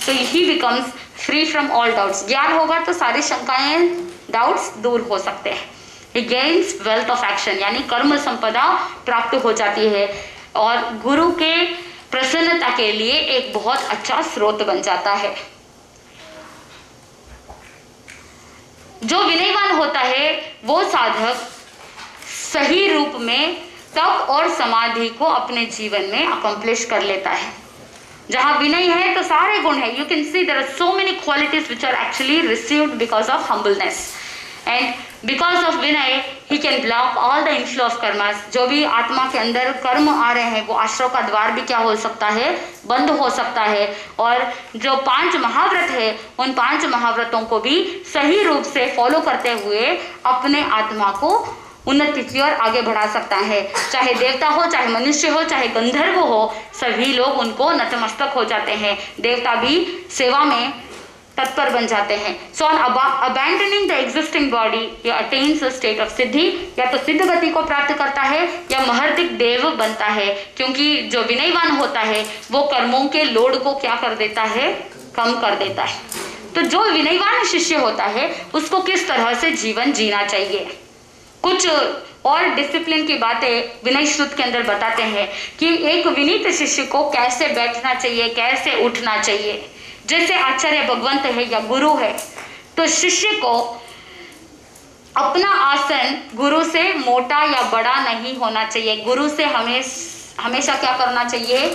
So he becomes free from all doubts. ज्ञान होगा तो सारी शंकाएं, डाउट्स दूर हो सकते हैं। He gains wealth of action, यानी कर्म संपदा प्राप्त हो जाती है और गुरु के प्रसन्नता के लिए एक बहुत अच्छा स्रोत बन जाता है। जो विनयवान होता है वो साधक सही रूप में तप और समाधि को अपने जीवन में अकम्प्लिश कर लेता है। जहां विनय है तो सारे गुण है। You can see there are so many qualities which are actually received because of humbleness and because of vinay he can block all the inflow of karmas. जो भी आत्मा के अंदर कर्म आ रहे हैं वो आश्रय का द्वार भी क्या हो सकता है, बंद हो सकता है। और जो 5 महाव्रत है उन 5 महाव्रतों को भी सही रूप से फॉलो करते हुए अपने आत्मा को उन्नति की ओर आगे बढ़ा सकता है। चाहे देवता हो, चाहे मनुष्य हो, चाहे गंधर्व हो, सभी लोग उनको नतमस्तक हो जाते हैं। देवता भी सेवा में तत्पर बन जाते हैं। So on abandoning the existing body या अटेन्स अ स्टेट ऑफ सिद्धि, या तो सिद्ध गति को प्राप्त करता है या महर्तिक देव बनता है। क्योंकि जो विनयवान होता है वो कर्मों के लोड को क्या कर देता है, कम कर देता है। तो जो विनयवान शिष्य होता है उसको किस तरह से जीवन जीना चाहिए, कुछ और डिसिप्लिन की बातें विनय श्रुत के अंदर बताते हैं कि एक विनीत शिष्य को कैसे बैठना चाहिए, कैसे उठना चाहिए। जैसे आचार्य भगवंत है या गुरु है तो तो शिष्य को अपना आसन गुरु से मोटा या बड़ा नहीं होना चाहिए। गुरु से हमेशा क्या करना चाहिए?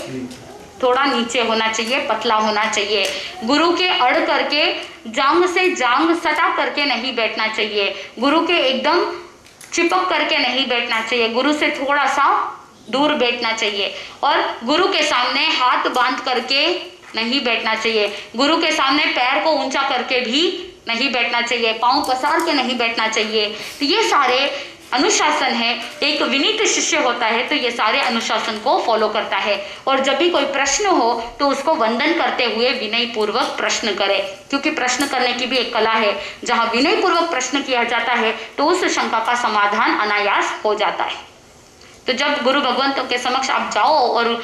थोड़ा नीचे होना चाहिए, पतला होना चाहिए। गुरु के अड़ करके, जांग से जांग सटा करके नहीं बैठना चाहिए। गुरु के एकदम चिपक करके नहीं बैठना चाहिए। गुरु से थोड़ा सा दूर बैठना चाहिए। और गुरु के सामने हाथ बांध करके नहीं बैठना चाहिए। गुरु के सामने पैर को ऊंचा करके भी नहीं बैठना चाहिए, पांव पसार के नहीं बैठना चाहिए। तो ये सारे अनुशासन है। एक विनीत शिष्य होता है तो ये सारे अनुशासन को फॉलो करता है। और जब भी कोई प्रश्न हो तो उसको वंदन करते हुए विनय पूर्वक प्रश्न करे, क्योंकि प्रश्न करने की भी एक कला है। जहाँ विनय पूर्वक प्रश्न किया जाता है तो उस शंका का समाधान अनायास हो जाता है। तो जब गुरु भगवंतों के समक्ष आप जाओ और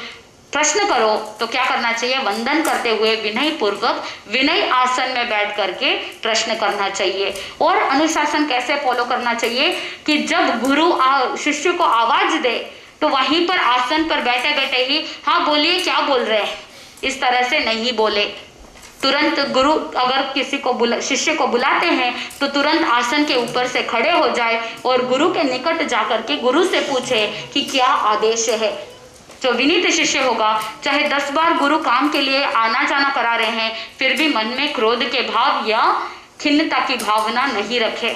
प्रश्न करो तो क्या करना चाहिए? वंदन करते हुए विनय पूर्वक विनय आसन में बैठ करके प्रश्न करना चाहिए। और अनुशासन कैसे फॉलो करना चाहिए कि जब गुरु शिष्य को आवाज दे तो वहीं पर आसन पर बैठे बैठे ही हाँ बोलिए, क्या बोल रहे हैं, इस तरह से नहीं बोले। तुरंत गुरु अगर किसी को शिष्य को बुलाते हैं तो तुरंत आसन के ऊपर से खड़े हो जाए और गुरु के निकट जाकर के गुरु से पूछे कि क्या आदेश है। जो विनीत शिष्य होगा, चाहे 10 बार गुरु काम के लिए आना जाना करा रहे हैं, फिर भी मन में क्रोध के भाव या खिन्नता की भावना नहीं रखे।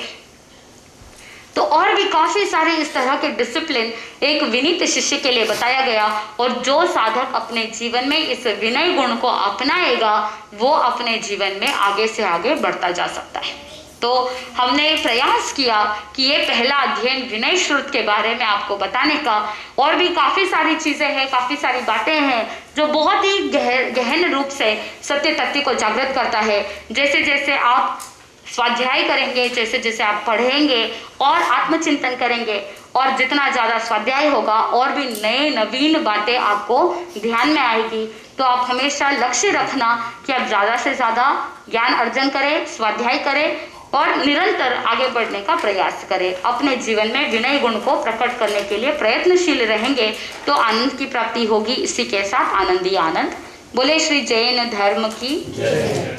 तो और भी काफी सारे इस तरह के डिसिप्लिन एक विनीत शिष्य के लिए बताया गया। और जो साधक अपने जीवन में इस विनय गुण को अपनाएगा वो अपने जीवन में आगे से आगे बढ़ता जा सकता है। तो हमने प्रयास किया कि ये पहला अध्ययन विनय श्रुत के बारे में आपको बताने का। और भी काफ़ी सारी चीज़ें हैं, काफ़ी सारी बातें हैं जो बहुत ही गहन रूप से सत्य तत्व को जागृत करता है। जैसे जैसे आप स्वाध्याय करेंगे, जैसे जैसे आप पढ़ेंगे और आत्मचिंतन करेंगे, और जितना ज़्यादा स्वाध्याय होगा और भी नए नवीन बातें आपको ध्यान में आएगी। तो आप हमेशा लक्ष्य रखना कि आप ज़्यादा से ज़्यादा ज्ञान अर्जन करें, स्वाध्याय करें और निरंतर आगे बढ़ने का प्रयास करें। अपने जीवन में विनय गुण को प्रकट करने के लिए प्रयत्नशील रहेंगे तो आनंद की प्राप्ति होगी। इसी के साथ आनंद ही आनंद। बोले श्री जैन धर्म की जय।